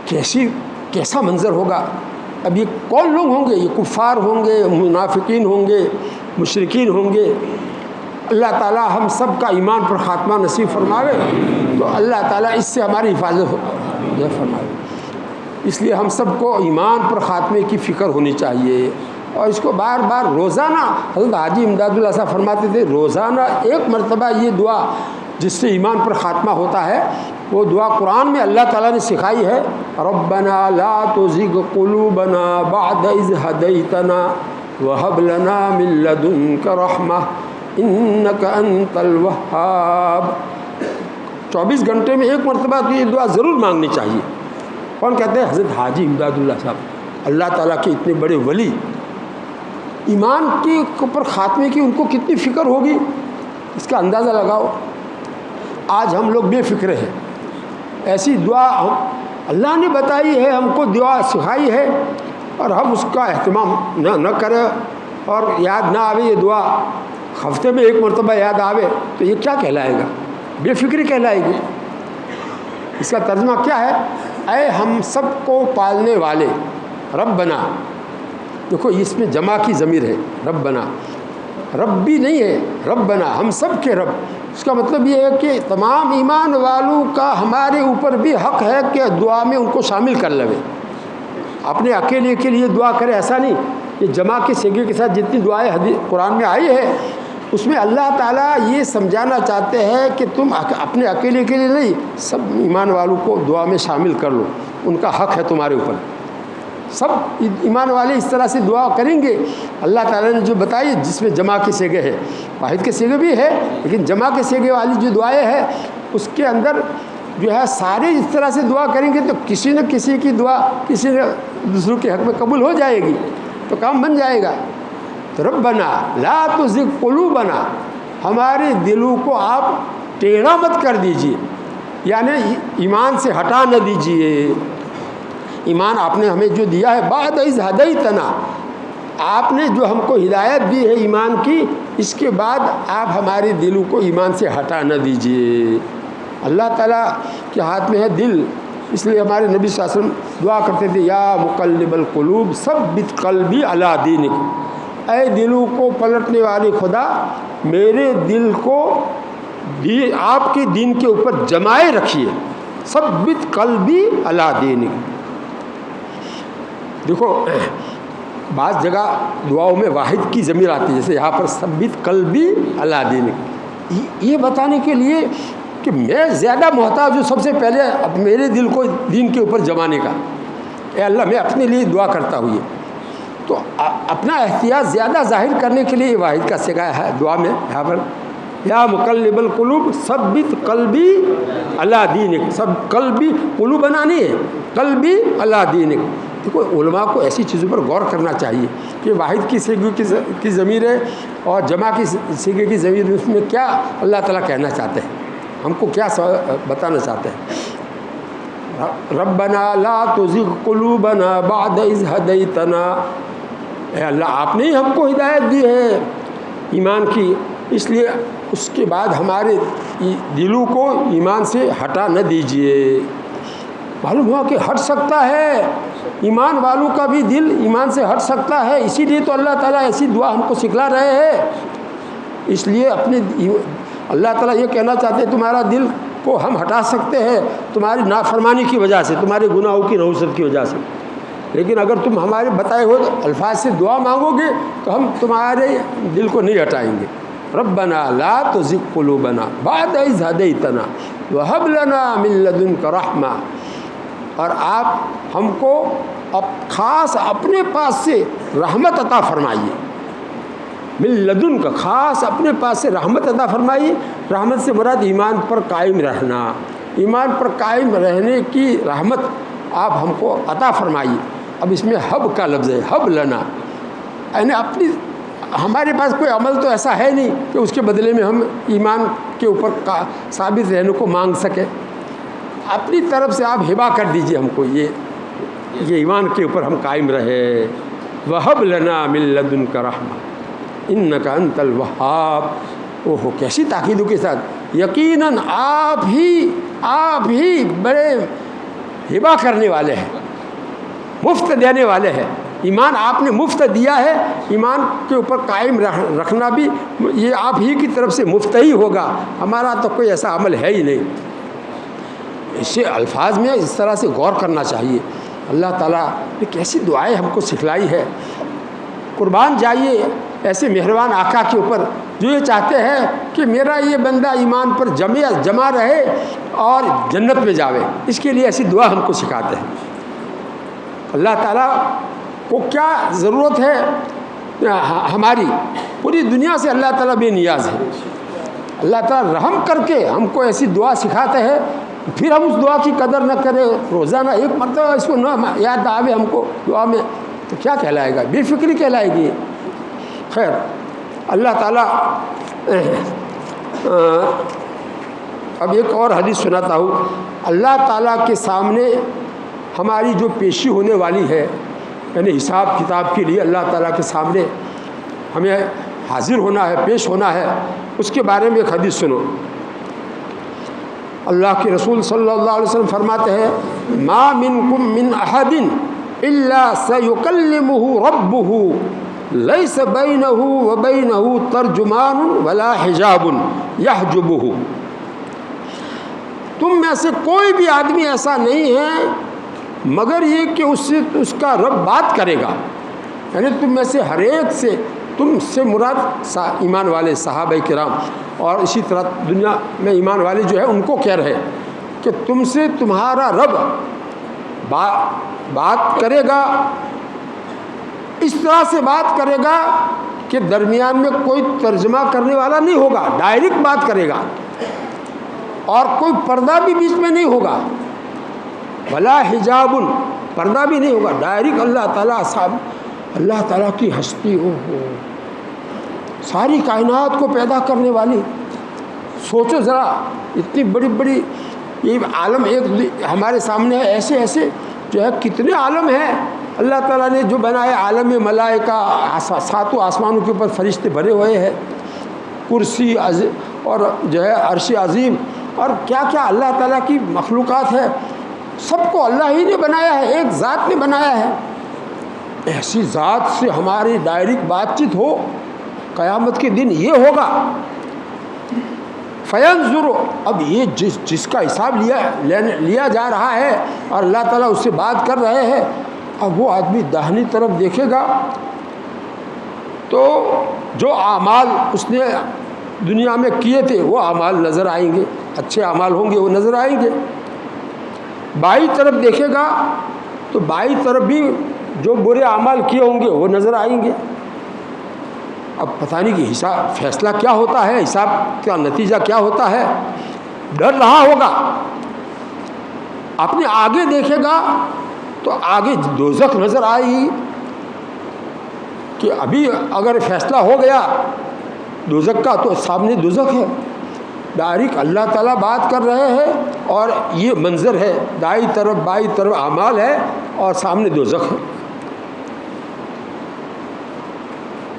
کیسا منظر ہوگا. اب یہ کون لوگ ہوں گے؟ یہ کفار ہوں گے، منافقین ہوں گے، مشرکین ہوں گے. اللہ تعالیٰ ہم سب کا ایمان پر خاتمہ نصیب فرماوے، تو اللہ تعالیٰ اس سے ہماری حفاظت فرماوے. اس لیے ہم سب کو ایمان پر خاتمے کی فکر ہونی چاہیے، اور اس کو بار بار روزانہ، حضرت حاجی امداد اللہ صاحب فرماتے تھے روزانہ ایک مرتبہ یہ دعا جس سے ایمان پر خاتمہ ہوتا ہے، وہ دعا قرآن میں اللہ تعالیٰ نے سکھائی ہے. ربنا لا تزغ قلوبنا بعد اذ ہدیتنا وہب لنا من لدنک رحمہ انک انت الوہاب. 24 گھنٹے میں ایک مرتبہ تو یہ دعا ضرور مانگنی چاہیے. کون کہتے ہیں؟ حضرت حاجی امداد اللہ صاحب. اللہ تعالیٰ کے اتنے بڑے ولی، ایمان کے اوپر خاتمے کی ان کو کتنی فکر ہوگی، اس کا اندازہ لگاؤ. آج ہم لوگ بے فکر ہیں. ایسی دعا اللہ نے بتائی ہے، ہم کو دعا سکھائی ہے، اور ہم اس کا اہتمام نہ کریں اور یاد نہ آوے. یہ دعا ہفتے میں ایک مرتبہ یاد آوے تو یہ کیا کہلائے گا؟ بے فکری کہلائے گی. اس کا ترجمہ کیا ہے؟ اے ہم سب کو پالنے والے ربنا. دیکھو اس میں جمع کی ضمیر ہے، ربنا. ربی نہیں ہے، ربنا، ہم سب کے رب. اس کا مطلب یہ ہے کہ تمام ایمان والوں کا ہمارے اوپر بھی حق ہے کہ دعا میں ان کو شامل کر لے. اپنے اکیلے کے لیے دعا کرے ایسا نہیں. یہ جمع کے سیگے کے ساتھ جتنی دعائیں حدیث قرآن میں آئی ہے اس میں اللہ تعالیٰ یہ سمجھانا چاہتے ہیں کہ تم اپنے اکیلے کے لیے نہیں، سب ایمان والوں کو دعا میں شامل کر لو. ان کا حق ہے تمہارے اوپر. سب ایمان والے اس طرح سے دعا کریں گے. اللہ تعالیٰ نے جو بتائی جس میں جمع کے سیگے ہے، واحد کے سیگے بھی ہے لیکن جمع کے سیگے والی جو دعائیں ہیں اس کے اندر جو ہے سارے اس طرح سے دعا کریں گے تو کسی نہ کسی کی دعا کسی نہ دوسروں کے حق میں قبول ہو جائے گی، تو کام بن جائے گا. تو ربنا لا تزغ قلوبنا، ہمارے دلوں کو آپ ٹیڑھا مت کر دیجیے، یعنی ایمان سے ہٹا نہ دیجیے. ایمان آپ نے ہمیں جو دیا ہے، بعد اذ ہدیتنا، آپ نے جو ہم کو ہدایت دی ہے ایمان کی، اس کے بعد آپ ہمارے دلوں کو ایمان سے ہٹا نہ دیجیے. اللہ تعالیٰ کے ہاتھ میں ہے دل. اس لیے ہمارے نبی صلی اللہ علیہ وسلم دعا کرتے تھے، یا مقلب القلوب ثبت قلبی علی دینک. اے دلوں کو پلٹنے والے خدا، میرے دل کو آپ کے دین کے اوپر جمائے رکھیے. ثبت قلبی علی دینک. دیکھو بعض جگہ دعاؤں میں واحد کی ضمیر آتی ہے، جیسے یہاں پر ثبت قلبی علی دینک، یہ بتانے کے لیے کہ میں زیادہ محتاج ہوں سب سے پہلے میرے دل کو دین کے اوپر جمانے کا. اے اللہ میں اپنے لیے دعا کرتا ہوں. تو اپنا احتیاط زیادہ ظاہر کرنے کے لیے واحد کا سگا ہے دعا میں. یہاں پر یا مقلب القلوب ثبت قلبی علی دینک. سب قلبی قلوب بنانی ہے، قلبی علی دینک. دیکھو علماء کو ایسی چیزوں پر غور کرنا چاہیے کہ واحد کی سیگے کی ضمیر ہے اور جمع کی سیگے کی ضمیر، اس میں کیا اللہ تعالیٰ کہنا چاہتے ہیں، ہم کو کیا بتانا چاہتے ہیں. ربنا لا تزغ قلوبنا بعد اذ ہدیتنا. اے اللہ آپ نے ہی ہم کو ہدایت دی ہے ایمان کی، اس لیے اس کے بعد ہمارے دلوں کو ایمان سے ہٹا نہ دیجیے. معلوم ہوا کہ ہٹ سکتا ہے، ایمان والوں کا بھی دل ایمان سے ہٹ سکتا ہے. اسی لیے تو اللہ تعالیٰ ایسی دعا ہم کو سکھلا رہے ہیں. اس لیے اپنے اللہ تعالیٰ یہ کہنا چاہتے ہیں تمہارا دل کو ہم ہٹا سکتے ہیں تمہاری نافرمانی کی وجہ سے، تمہارے گناہوں کی نحوست کی وجہ سے. لیکن اگر تم ہمارے بتائے ہوئے الفاظ سے دعا مانگو گے تو ہم تمہارے دل کو نہیں ہٹائیں گے. ربنا لا تزغ قلوبنا بعد اذ ہدیتنا وہب لنا من لدنک رحمہ. اور آپ ہم کو خاص اپنے پاس سے رحمت عطا فرمائیے. من لدنک، خاص اپنے پاس سے رحمت عطا فرمائیے. رحمت سے مراد ایمان پر قائم رہنا، ایمان پر قائم رہنے کی رحمت آپ ہم کو عطا فرمائیے. اب اس میں حب کا لفظ ہے، حب لنا، یعنی اپنی ہمارے پاس کوئی عمل تو ایسا ہے نہیں کہ اس کے بدلے میں ہم ایمان کے اوپر ثابت رہنے کو مانگ سکیں. اپنی طرف سے آپ ہبہ کر دیجئے ہم کو، یہ ایمان کے اوپر ہم قائم رہے. وہب لنا من لدنک رحمہ انک انت الوہاب. اوہ کیسی تاکیدوں کے ساتھ، یقیناً آپ ہی بڑے ہبہ کرنے والے ہیں، مفت دینے والے ہیں. ایمان آپ نے مفت دیا ہے، ایمان کے اوپر قائم رکھنا بھی یہ آپ ہی کی طرف سے مفت ہی ہوگا، ہمارا تو کوئی ایسا عمل ہے ہی نہیں. اسے الفاظ میں اس طرح سے غور کرنا چاہیے. اللہ تعالیٰ نے کیسی دعائیں ہم کو سکھلائی ہے. قربان جائیے ایسے مہربان آقا کے اوپر جو یہ چاہتے ہیں کہ میرا یہ بندہ ایمان پر جمع رہے اور جنت میں جاوے. اس کے لیے ایسی دعا ہم کو سکھاتے ہیں. اللہ تعالیٰ کو کیا ضرورت ہے ہماری، پوری دنیا سے اللہ تعالیٰ بے نیاز ہے. اللہ تعالیٰ رحم کر کے ہم کو ایسی دعا سکھاتے ہیں، پھر ہم اس دعا کی قدر نہ کریں، روزانہ ایک مرتبہ اس کو نہ یاد آوے ہم کو دعا میں، تو کیا کہلائے گا؟ بے فکری کہلائے گی. خیر، اللہ تعالیٰ اب ایک اور حدیث سناتا ہوں. اللہ تعالیٰ کے سامنے ہماری جو پیشی ہونے والی ہے، یعنی حساب کتاب کے لیے اللہ تعالیٰ کے سامنے ہمیں حاضر ہونا ہے، پیش ہونا ہے، اس کے بارے میں ایک حدیث سنو. اللہ کے رسول صلی اللہ علیہ وسلم فرماتے ہیں ما منکم من احد الا سیکلمہ ربہ لیس بینہ وبینہ ترجمان ولا حجاب یحجبہ. تم میں سے کوئی بھی آدمی ایسا نہیں ہے مگر یہ کہ اس کا رب بات کرے گا. یعنی تم میں سے ہر ایک سے، تم سے مراد ایمان والے صحابہ کرام، اور اسی طرح دنیا میں ایمان والے جو ہے ان کو کہہ رہے کہ تم سے تمہارا رب بات کرے گا، اس طرح سے بات کرے گا کہ درمیان میں کوئی ترجمہ کرنے والا نہیں ہوگا، ڈائریکٹ بات کرے گا، اور کوئی پردہ بھی بیچ میں نہیں ہوگا. ولا حجاب، پردہ بھی نہیں ہوگا، ڈائریکٹ اللہ تعالیٰ اللہ تعالیٰ کی ہستی ہو ساری کائنات کو پیدا کرنے والی. سوچو ذرا، اتنی بڑی بڑی یہ عالم ایک ہمارے سامنے ہے، ایسے ایسے جو ہے کتنے عالم ہیں اللہ تعالیٰ نے جو بنائے. عالم ملائکہ، ساتوں آسمانوں کے اوپر فرشتے بھرے ہوئے ہیں، کرسی اور جو ہے عرش عظیم، اور کیا کیا اللہ تعالیٰ کی مخلوقات ہے. سب کو اللہ ہی نے بنایا ہے، ایک ذات نے بنایا ہے. ایسی ذات سے ہماری ڈائریکٹ بات چیت ہو، قیامت کے دن یہ ہوگا. فینظر، اب یہ جس کا حساب لیا جا رہا ہے اور اللہ تعالیٰ اس سے بات کر رہے ہیں، اب وہ آدمی داہنی طرف دیکھے گا تو جو اعمال اس نے دنیا میں کیے تھے وہ اعمال نظر آئیں گے، اچھے اعمال ہوں گے وہ نظر آئیں گے. بائیں طرف دیکھے گا تو بائیں طرف بھی جو برے اعمال کیے ہوں گے وہ نظر آئیں گے. اب پتہ نہیں کہ حساب فیصلہ کیا ہوتا ہے، حساب کا نتیجہ کیا ہوتا ہے، ڈر رہا ہوگا. اپنے آگے دیکھے گا تو آگے دوزخ نظر آئے گی کہ ابھی اگر فیصلہ ہو گیا دوزخ کا تو سامنے دوزخ ہے. ڈائریکٹ اللہ تعالیٰ بات کر رہے ہیں اور یہ منظر ہے، دائیں طرف بائیں طرف اعمال ہے اور سامنے دوزخ ہے.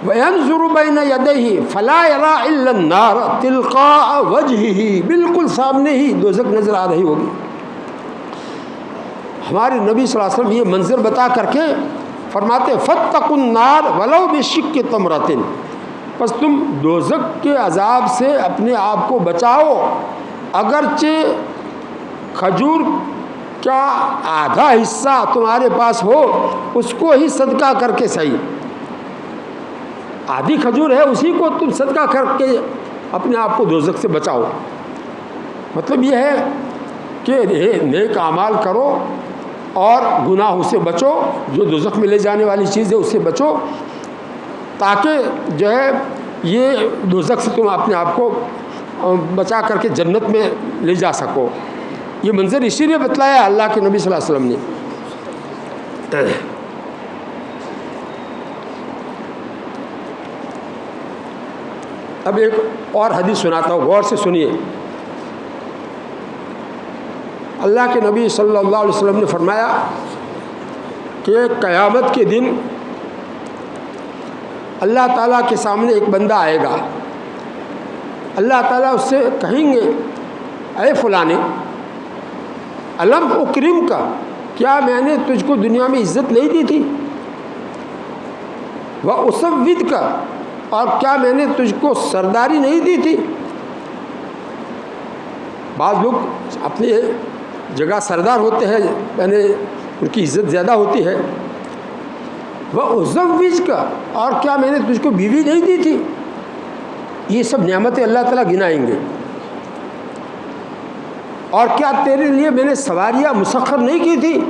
وَيَنْظُرُ بَيْنَ يَدَيْهِ فَلَا يَرَى إِلَّا النَّارَ تِلْقَاءَ وَجْهِهِ، بالکل سامنے ہی دوزخ نظر آ رہی ہوگی. ہمارے نبی صلی اللہ علیہ وسلم یہ منظر بتا کر کے فرماتے فَاتَّقُوا النَّارَ وَلَوْ بِشِقِّ تَمْرَةٍ، پس تم دوزخ کے عذاب سے اپنے آپ کو بچاؤ اگرچہ کھجور کا آدھا حصہ تمہارے پاس ہو اس کو ہی صدقہ کر کے صحیح، آدھی کھجور ہے اسی کو تم صدقہ کر کے اپنے آپ کو دوزخ سے بچاؤ۔ مطلب یہ ہے کہ نیک اعمال کرو اور گناہوں سے بچو، جو دوزخ میں لے جانے والی چیز ہے اس سے بچو، تاکہ جو ہے یہ دوزخ سے تم اپنے آپ کو بچا کر کے جنت میں لے جا سکو۔ یہ منظر اسی لیے بتلایا اللہ کے نبی صلی اللہ علیہ وسلم نے۔ اب ایک اور حدیث سناتا ہوں، غور سے سنیے۔ اللہ کے نبی صلی اللہ علیہ وسلم نے فرمایا کہ قیامت کے دن اللہ تعالیٰ کے سامنے ایک بندہ آئے گا، اللہ تعالیٰ اس سے کہیں گے اے فلانے علم اکرم کا، کیا میں نے تجھ کو دنیا میں عزت نہیں دی تھی؟ وہ اسود کا، اور کیا میں نے تجھ کو سرداری نہیں دی تھی؟ بعض لوگ اپنی جگہ سردار ہوتے ہیں، یعنی ان کی عزت زیادہ ہوتی ہے۔ وہ ازوج کا، اور کیا میں نے تجھ کو بیوی نہیں دی تھی؟ یہ سب نعمتیں اللہ تعالیٰ گنائیں گے۔ اور کیا تیرے لیے میں نے سواریاں مسخر نہیں کی تھی؟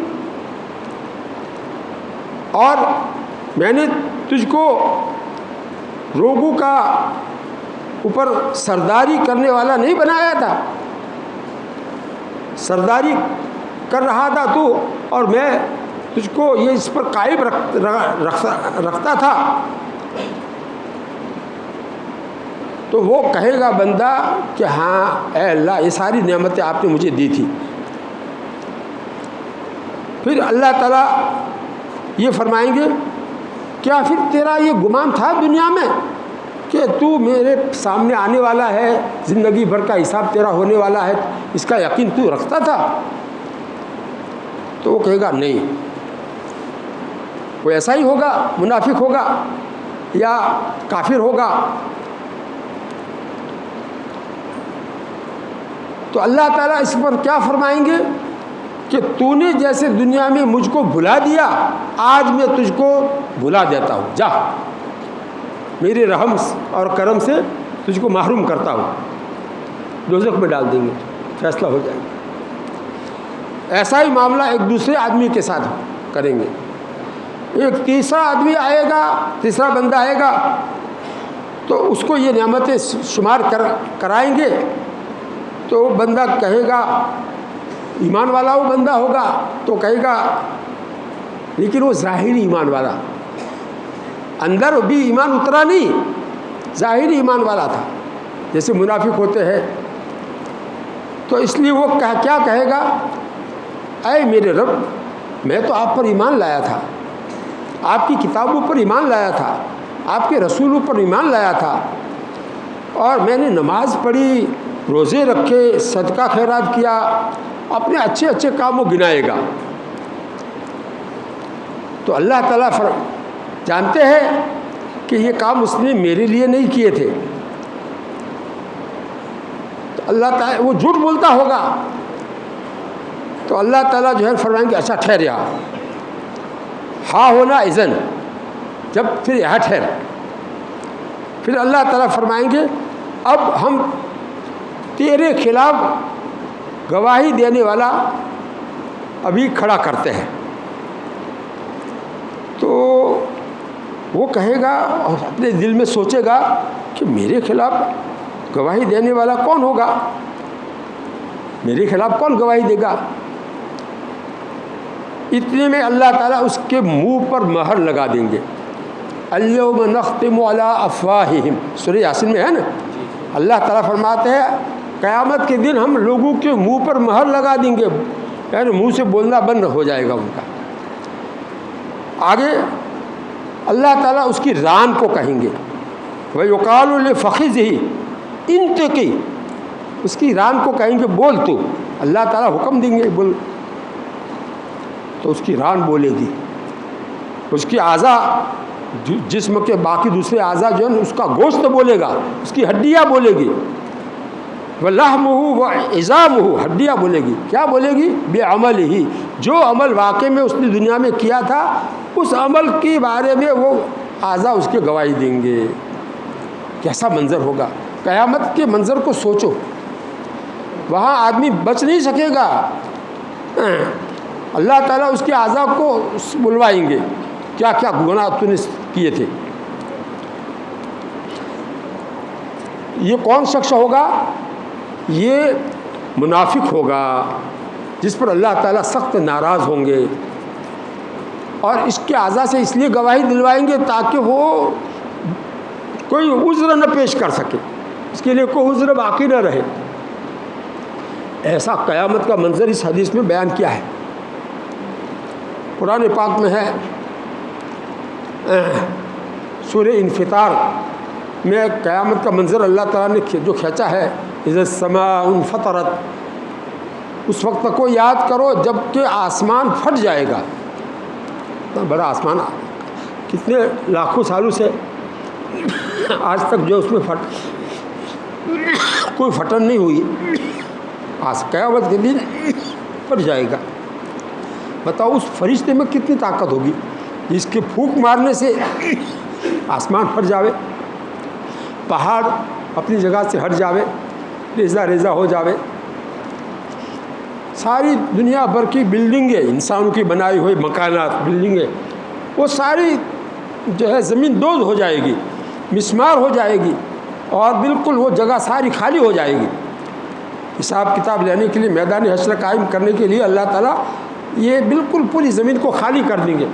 اور میں نے تجھ کو لوگوں کا اوپر سرداری کرنے والا نہیں بنایا تھا؟ سرداری کر رہا تھا تو، اور میں تجھ کو یہ اس پر قائم رکھتا تھا۔ تو وہ کہے گا بندہ کہ ہاں اے اللہ، یہ ساری نعمتیں آپ نے مجھے دی تھی۔ پھر اللہ تعالیٰ یہ فرمائیں گے کیا پھر تیرا یہ گمان تھا دنیا میں کہ تو میرے سامنے آنے والا ہے، زندگی بھر کا حساب تیرا ہونے والا ہے، اس کا یقین تو رکھتا تھا؟ تو وہ کہے گا نہیں۔ وہ ایسا ہی ہوگا، منافق ہوگا یا کافر ہوگا۔ تو اللہ تعالیٰ اس پر کیا فرمائیں گے کہ تو نے جیسے دنیا میں مجھ کو بھلا دیا، آج میں تجھ کو بھلا دیتا ہوں، جا میرے رحم اور کرم سے تجھ کو محروم کرتا ہوں، دوزخ میں ڈال دیں گے، فیصلہ ہو جائے گا۔ ایسا ہی معاملہ ایک دوسرے آدمی کے ساتھ کریں گے۔ ایک تیسرا آدمی آئے گا، تیسرا بندہ آئے گا، تو اس کو یہ نعمتیں شمار کرائیں گے، تو وہ بندہ کہے گا، ایمان والا وہ بندہ ہوگا تو کہے گا، لیکن وہ ظاہری ایمان والا، اندر بھی ایمان اترا نہیں، ظاہری ایمان والا تھا، جیسے منافق ہوتے ہیں۔ تو اس لیے وہ کیا کہے گا، اے میرے رب، میں تو آپ پر ایمان لایا تھا، آپ کی کتابوں پر ایمان لایا تھا، آپ کے رسولوں پر ایمان لایا تھا، اور میں نے نماز پڑھی، روزے رکھے، صدقہ خیرات کیا، اپنے اچھے اچھے کاموں گنائے گا۔ تو اللہ تعالیٰ جانتے ہیں کہ یہ کام اس نے میرے لیے نہیں کیے تھے، تو اللہ تعالیٰ وہ جھوٹ بولتا ہوگا، تو اللہ تعالیٰ جو ہے فرمائیں گے اچھا ٹھہر یہاں، ہاں ہونا اذن، جب پھر یہاں ٹھہر۔ پھر اللہ تعالیٰ فرمائیں گے اب ہم تیرے خلاف گواہی دینے والا ابھی کھڑا کرتے ہیں۔ تو وہ کہے گا اور اپنے دل میں سوچے گا کہ میرے خلاف گواہی دینے والا کون ہوگا، میرے خلاف کون گواہی دے گا؟ اتنے میں اللہ تعالیٰ اس کے منہ پر مہر لگا دیں گے۔ الیوم نختم علی افواہہم، سورہ یاسین میں ہے نا، اللہ تعالیٰ فرماتے ہیں قیامت کے دن ہم لوگوں کے منہ پر مہر لگا دیں گے، یعنی منہ سے بولنا بند ہو جائے گا ان کا۔ آگے اللہ تعالیٰ اس کی ران کو کہیں گے، وَيُقَالُ لِفَخِذِهِ انطقی، اس کی ران کو کہیں گے بول تو، اللہ تعالیٰ حکم دیں گے بول، تو اس کی ران بولے گی، اس کی اعضاء جسم کے باقی دوسرے اعضاء جو ہیں اس کا گوشت بولے گا، اس کی ہڈیاں بولے گی، وَلَحْمُهُ وَعِظَامُهُ، ہڈیاں بولے گی، کیا بولے گی؟ بِعَمَلِهِ، جو عمل واقع میں اس نے دنیا میں کیا تھا اس عمل کے بارے میں وہ اعضاء اس کے گواہی دیں گے۔ کیسا منظر ہوگا؟ قیامت کے منظر کو سوچو، وہاں آدمی بچ نہیں سکے گا، اللہ تعالیٰ اس کے اعضاء کو بلوائیں گے، کیا کیا گناہ تو نے کیے تھے۔ یہ کون شخص ہوگا؟ یہ منافق ہوگا جس پر اللہ تعالیٰ سخت ناراض ہوں گے، اور اس کے اعضاء سے اس لیے گواہی دلوائیں گے تاکہ وہ کوئی عذر نہ پیش کر سکے، اس کے لیے کوئی عذر باقی نہ رہے۔ ایسا قیامت کا منظر اس حدیث میں بیان کیا ہے۔ قرآن پاک میں ہے، سورہ انفطار میں قیامت کا منظر اللہ تعالیٰ نے جو کھینچا ہے، اذا السماء انفطرت، اس وقت کو یاد کرو جب کہ آسمان پھٹ جائے گا۔ اتنا بڑا آسمان کتنے لاکھوں سالوں سے آج تک جو اس میں کوئی پھٹن نہیں ہوئی، قیامت کے دن پھٹ جائے گا۔ بتاؤ اس فرشتے میں کتنی طاقت ہوگی جس کے پھونک مارنے سے آسمان پھٹ جاوے، پہاڑ اپنی جگہ سے ہٹ جاوے، ریزہ ریزہ ہو جاوے، ساری دنیا بھر کی بلڈنگیں، انسانوں کی بنائی ہوئی مکانات، بلڈنگیں، وہ ساری جو ہے زمین دوز ہو جائے گی، مسمار ہو جائے گی، اور بالکل وہ جگہ ساری خالی ہو جائے گی۔ حساب کتاب لینے کے لیے، میدان حشر قائم کرنے کے لیے اللہ تعالیٰ یہ بالکل پوری زمین کو خالی کر دیں گے،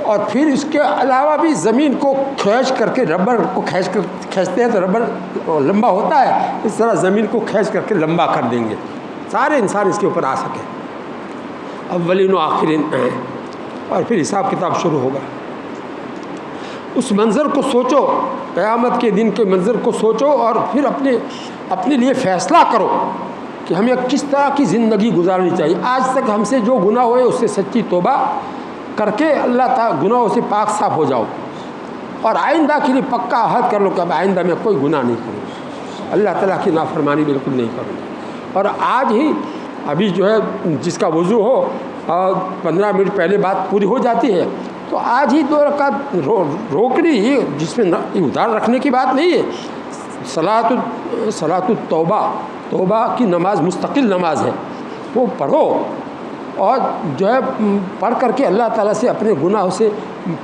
اور پھر اس کے علاوہ بھی زمین کو کھینچ کر کے، ربڑ کو کھینچتے ہیں تو ربڑ لمبا ہوتا ہے، اس طرح زمین کو کھینچ کر کے لمبا کر دیں گے، سارے انسان اس کے اوپر آ سکیں، اولین و آخرین، اور پھر حساب کتاب شروع ہوگا۔ اس منظر کو سوچو، قیامت کے دن کے منظر کو سوچو، اور پھر اپنے لیے فیصلہ کرو کہ ہمیں کس طرح کی زندگی گزارنی چاہیے۔ آج تک ہم سے جو گناہ ہوئے اس سے سچی توبہ کر کے اللہ تعالیٰ گناہوں سے پاک صاف ہو جاؤ، اور آئندہ کے لیے پکا عہد کر لو کہ اب آئندہ میں کوئی گناہ نہیں کروں، اللہ تعالیٰ کی نافرمانی بالکل نہیں کروں۔ اور آج ہی ابھی جو ہے جس کا وضو ہو اور 15 منٹ پہلے بات پوری ہو جاتی ہے تو آج ہی 2 رکعت روکنی ہی، جس میں ادھار رکھنے کی بات نہیں ہے۔ صلاۃ التوبہ، توبہ کی نماز مستقل نماز ہے، وہ پڑھو، اور جو ہے پڑھ کر کے اللہ تعالیٰ سے اپنے گناہوں سے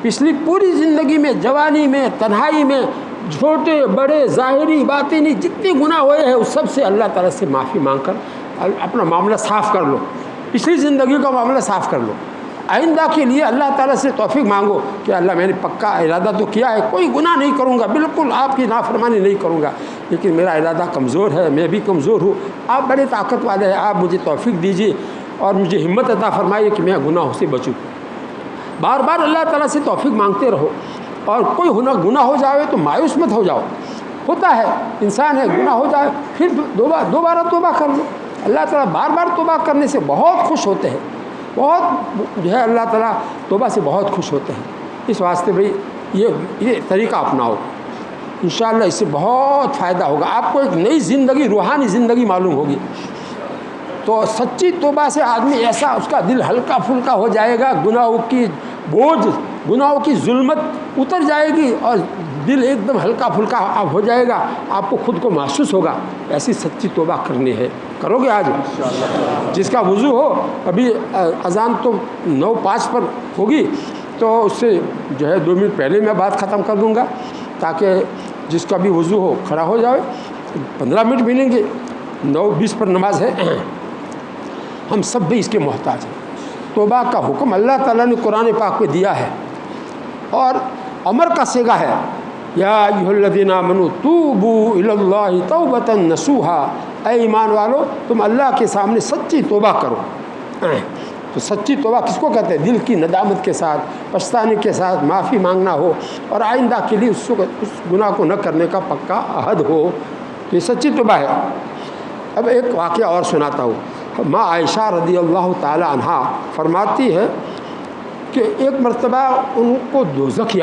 پچھلی پوری زندگی میں، جوانی میں، تنہائی میں، چھوٹے بڑے ظاہری باطنی جتنے گناہ ہوئے ہیں اس سب سے اللہ تعالیٰ سے معافی مانگ کر اپنا معاملہ صاف کر لو، پچھلی زندگی کا معاملہ صاف کر لو۔ آئندہ کے لیے اللہ تعالیٰ سے توفیق مانگو کہ اللہ میں نے پکا ارادہ تو کیا ہے، کوئی گناہ نہیں کروں گا، بالکل آپ کی نافرمانی نہیں کروں گا، لیکن میرا ارادہ کمزور ہے، میں بھی کمزور ہوں، آپ بڑے طاقت والے ہیں، آپ مجھے توفیق دیجیے اور مجھے ہمت عطا فرمائیے کہ میں گناہوں سے بچوں۔ بار بار اللہ تعالیٰ سے توفیق مانگتے رہو، اور کوئی گناہ ہو جائے تو مایوس مت ہو جاؤ، ہوتا ہے انسان ہے، گناہ ہو جائے پھر دوبارہ توبہ کر لو۔ اللہ تعالیٰ بار بار توبہ کرنے سے بہت خوش ہوتے ہیں، بہت جو ہے اللہ تعالیٰ توبہ سے بہت خوش ہوتے ہیں۔ اس واسطے بھائی یہ طریقہ اپناؤ، انشاءاللہ اس سے بہت فائدہ ہوگا، آپ کو ایک نئی زندگی، روحانی زندگی معلوم ہوگی۔ تو سچی توبہ سے آدمی ایسا، اس کا دل ہلکا پھلکا ہو جائے گا، گناہوں کی بوجھ، گناہوں کی ظلمت اتر جائے گی، اور دل ایک دم ہلکا پھلکا ہو جائے گا، آپ کو خود کو محسوس ہوگا ایسی سچی توبہ کرنی ہے۔ کرو گے آج؟ جس کا وضو ہو، ابھی اذان تو 9:05 پر ہوگی، تو اس سے جو ہے 2 منٹ پہلے میں بات ختم کر دوں گا، تاکہ جس کا بھی وضو ہو کھڑا ہو جائے۔ 15 منٹ ملیں گے، 9:20 پر نماز ہے۔ ہم سب بھی اس کے محتاج ہیں۔ توبہ کا حکم اللہ تعالیٰ نے قرآن پاک میں دیا ہے، اور امر کا صیغہ ہے، یا ایھا الذین آمنوا توبوا الی اللہ توبۃ نصوحا، اے ایمان والو تم اللہ کے سامنے سچی توبہ کرو۔ تو سچی توبہ کس کو کہتے ہیں؟ دل کی ندامت کے ساتھ، پچھتانے کے ساتھ، معافی مانگنا ہو، اور آئندہ کے لیے اس گناہ کو نہ کرنے کا پکا عہد ہو، یہ سچی توبہ ہے۔ اب ایک واقعہ اور سناتا ہوں۔ ماں عائشہ رضی اللہ تعالی عنہا فرماتی ہے کہ ایک مرتبہ ان کو دوزخ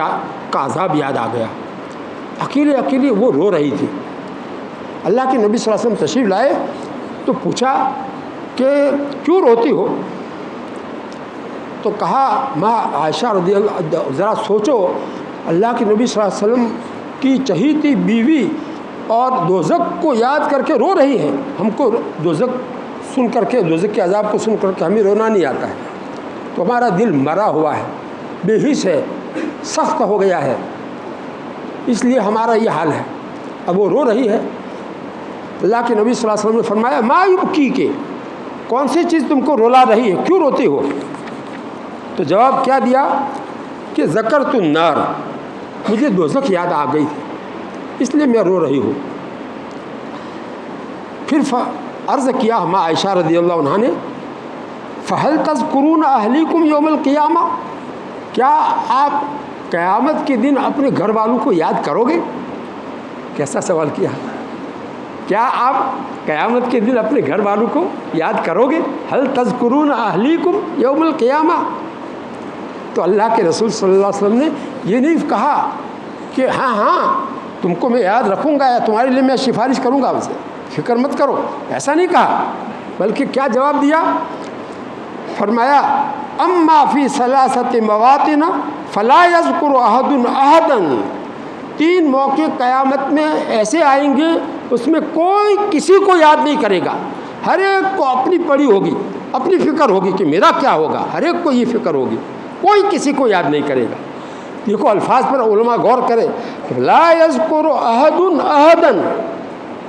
کا عذاب یاد آ گیا، اکیلے اکیلے وہ رو رہی تھی، اللہ کے نبی صلی اللہ علیہ وسلم تشریف لائے تو پوچھا کہ کیوں روتی ہو؟ تو کہا ماں عائشہ رضی اللہ، ذرا سوچو، اللہ کے نبی صلی اللہ علیہ وسلم کی چہیتی بیوی اور دوزخ کو یاد کر کے رو رہی ہے، ہم کو دوزخ سن کر کے، دوزخ کے عذاب کو سن کر کے ہمیں رونا نہیں آتا ہے، تو ہمارا دل مرا ہوا ہے، بے حس ہے، سخت ہو گیا ہے، اس لیے ہمارا یہ حال ہے۔ اب وہ رو رہی ہے، اللہ کے نبی صلی اللہ علیہ وسلم نے فرمایا ما یبکی کے، کون سی چیز تم کو رولا رہی ہے، کیوں روتی ہو؟ تو جواب کیا دیا کہ ذکرت النار، مجھے دوزخ یاد آ گئی تھی اس لیے میں رو رہی ہوں۔ پھر عرض کیا ماں عائشہ رضی اللہ عنہ نے فہل تذکرون اہلیکم یوم القیامہ، کیا آپ قیامت کے دن اپنے گھر والوں کو یاد کرو گے؟ کیسا سوال کیا، کیا آپ قیامت کے دن اپنے گھر والوں کو یاد کرو گے؟ ہل تذکرون اہلیکم یوم القیامہ۔ تو اللہ کے رسول صلی اللہ علیہ وسلم نے یہ نہیں کہا کہ ہاں تم کو میں یاد رکھوں گا یا تمہارے لیے میں سفارش کروں گا، اسے فکر مت کرو، ایسا نہیں کہا، بلکہ کیا جواب دیا؟ فرمایا اما فی ثلاثۃ مواطن فلا یذکر احد احدا، 3 موقع قیامت میں ایسے آئیں گے اس میں کوئی کسی کو یاد نہیں کرے گا، ہر ایک کو اپنی پڑی ہوگی، اپنی فکر ہوگی کہ میرا کیا ہوگا، ہر ایک کو یہ فکر ہوگی، کوئی کسی کو یاد نہیں کرے گا۔ دیکھو الفاظ پر علماء غور کرے، لا یذکر احد احدا،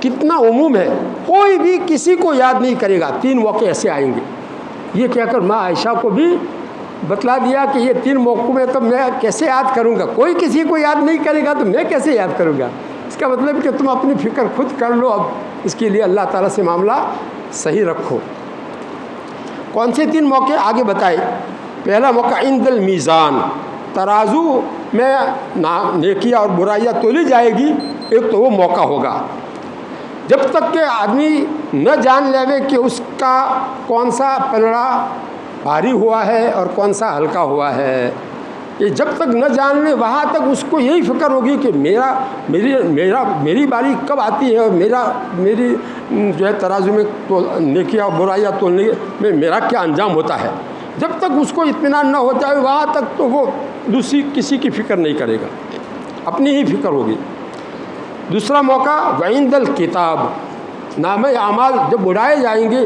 کتنا عموم ہے، کوئی بھی کسی کو یاد نہیں کرے گا، 3 موقع ایسے آئیں گے۔ یہ کہہ کر ماں عائشہ کو بھی بتلا دیا کہ یہ 3 موقعوں میں تو میں کیسے یاد کروں گا، کوئی کسی کو یاد نہیں کرے گا تو میں کیسے یاد کروں گا۔ اس کا مطلب کہ تم اپنی فکر خود کر لو، اب اس کے لیے اللہ تعالیٰ سے معاملہ صحیح رکھو۔ کون سے 3 موقع آگے بتائے؟ پہلا موقع عند المیزان، ترازو میں نیکیاں اور برائیاں تولی جائے گی، ایک تو وہ موقع ہوگا جب تک کہ آدمی نہ جان لے کہ اس کا کون سا پلڑا بھاری ہوا ہے اور کون سا ہلکا ہوا ہے، یہ جب تک نہ جان لے وہاں تک اس کو یہی فکر ہوگی کہ میری باری کب آتی ہے اور میری جو ہے ترازو میں نیکیاں اور برائیاں تولنے میں میرا کیا انجام ہوتا ہے۔ جب تک اس کو اطمینان نہ ہو جائے وہاں تک تو وہ دوسری کسی کی فکر نہیں کرے گا، اپنی ہی فکر ہوگی۔ دوسرا موقع وعند الکتاب، نامہ اعمال جب اڑائے جائیں گے،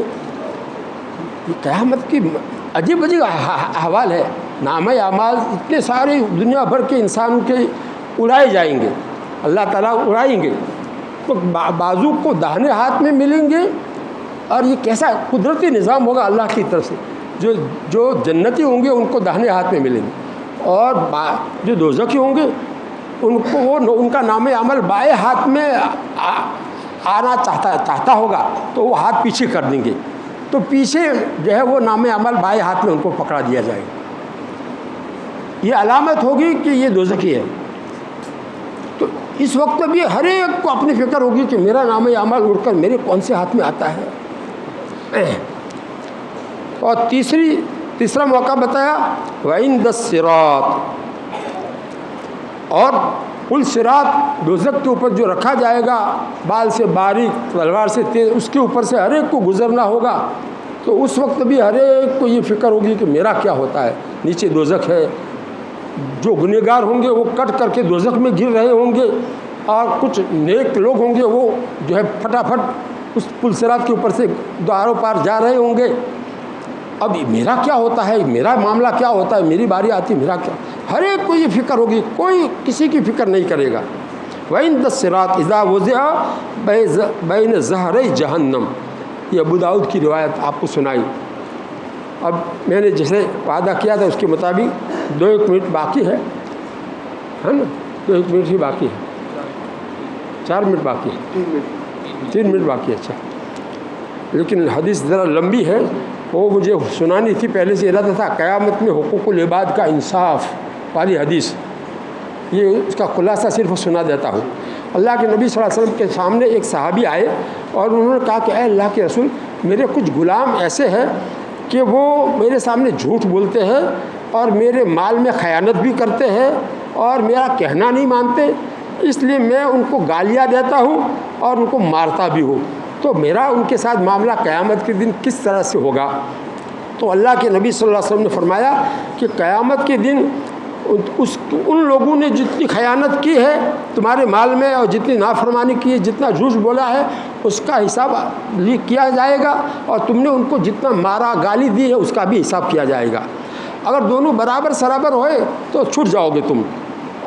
یہ قیامت کی عجیب احوال ہے، نامہ اعمال اتنے سارے دنیا بھر کے انسانوں کے اڑائے جائیں گے، اللہ تعالیٰ اڑائیں گے، تو بازو کو داہنے ہاتھ میں ملیں گے، اور یہ کیسا قدرتی نظام ہوگا اللہ کی طرف سے، جو جنتی ہوں گے ان کو داہنے ہاتھ میں ملیں گے، اور جو دوزخی ہوں گے ان کو ان کا نام عمل بائیں ہاتھ میں آنا چاہتا ہوگا تو وہ ہاتھ پیچھے کر دیں گے، تو پیچھے جو ہے وہ نام عمل بائیں ہاتھ میں ان کو پکڑا دیا جائے گا، یہ علامت ہوگی کہ یہ دوزخی ہے۔ تو اس وقت بھی ہر ایک کو اپنی فکر ہوگی کہ میرا نام عمل اڑ کر میرے کون سے ہاتھ میں آتا ہے۔ اور تیسرا موقع بتایا وعند الصراط، اور پل صراط دوزخ کے اوپر جو رکھا جائے گا، بال سے باریک تلوار سے تیز، اس کے اوپر سے ہر ایک کو گزرنا ہوگا، تو اس وقت بھی ہر ایک کو یہ فکر ہوگی کہ میرا کیا ہوتا ہے، نیچے دوزخ ہے، جو گنہگار ہوں گے وہ کٹ کر کے دوزخ میں گر رہے ہوں گے، اور کچھ نیک لوگ ہوں گے وہ جو ہے پھٹافٹ اس پل صراط کے اوپر سے دواروں پار جا رہے ہوں گے۔ اب میرا کیا ہوتا ہے، میرا معاملہ کیا ہوتا ہے، میری باری آتی میرا کیا، ہر ایک کو یہ فکر ہوگی، کوئی کسی کی فکر نہیں کرے گا۔ وعند الصراط اذا وضع بین ظہرئی جہنم، یہ ابو داؤد کی روایت آپ کو سنائی۔ اب میں نے جیسے وعدہ کیا تھا اس کے مطابق 2-1 منٹ باقی ہے نا، 2-1 منٹ ہی باقی ہے، 4 منٹ باقی ہے، 3 منٹ باقی ہے، اچھا، لیکن حدیث ذرا لمبی ہے، وہ مجھے سنانی تھی، پہلے سے ارادہ تھا، قیامت میں حقوق العباد کا انصاف والی حدیث، یہ اس کا خلاصہ صرف سنا دیتا ہوں۔ اللہ کے نبی صلی اللہ علیہ وسلم کے سامنے ایک صحابی آئے اور انہوں نے کہا کہ اے اللہ کے رسول، میرے کچھ غلام ایسے ہیں کہ وہ میرے سامنے جھوٹ بولتے ہیں اور میرے مال میں خیانت بھی کرتے ہیں اور میرا کہنا نہیں مانتے، اس لیے میں ان کو گالیاں دیتا ہوں اور ان کو مارتا بھی ہوں. تو میرا ان کے ساتھ معاملہ قیامت کے دن کس طرح سے ہوگا؟ تو اللہ کے نبی صلی اللہ علیہ وسلم نے فرمایا کہ قیامت کے دن ان لوگوں نے جتنی خیانت کی ہے تمہارے مال میں اور جتنی نافرمانی کی ہے، جتنا جھوٹ بولا ہے، اس کا حساب کیا جائے گا، اور تم نے ان کو جتنا مارا گالی دی ہے اس کا بھی حساب کیا جائے گا. اگر دونوں برابر سرابر ہوئے تو چھوٹ جاؤ گے تم،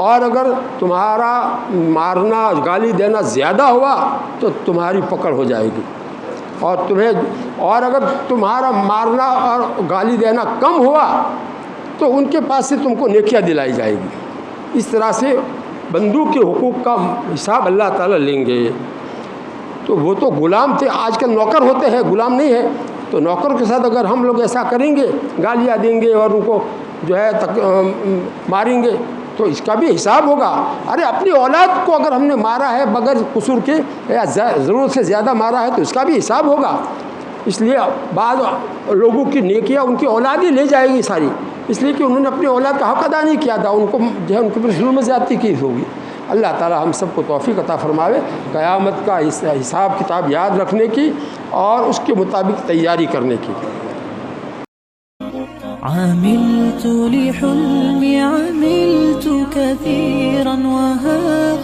اور اگر تمہارا مارنا گالی دینا زیادہ ہوا تو تمہاری پکڑ ہو جائے گی، اور اگر تمہارا مارنا اور گالی دینا کم ہوا تو ان کے پاس سے تم کو نیکیاں دلائی جائے گی. اس طرح سے بندوں کے حقوق کا حساب اللہ تعالیٰ لیں گے. تو وہ تو غلام تھے، آج کل نوکر ہوتے ہیں، غلام نہیں ہے. تو نوکر کے ساتھ اگر ہم لوگ ایسا کریں گے، گالیاں دیں گے اور ان کو جو ہے ماریں گے، تو اس کا بھی حساب ہوگا. ارے اپنی اولاد کو اگر ہم نے مارا ہے بغیر قصور کے یا ضرورت سے زیادہ مارا ہے تو اس کا بھی حساب ہوگا. اس لیے بعض لوگوں کی نیکیاں ان کی اولاد ہی لے جائے گی ساری، اس لیے کہ انہوں نے اپنی اولاد کا حق ادا نہیں کیا تھا، ان کو جو ہے ان کے اوپر ظلم زیادتی کی ہوگی. اللہ تعالی ہم سب کو توفیق عطا فرماوے قیامت کا حساب کتاب یاد رکھنے کی اور اس کے مطابق تیاری کرنے کی. عملت لحلمي عملت كثيرا وها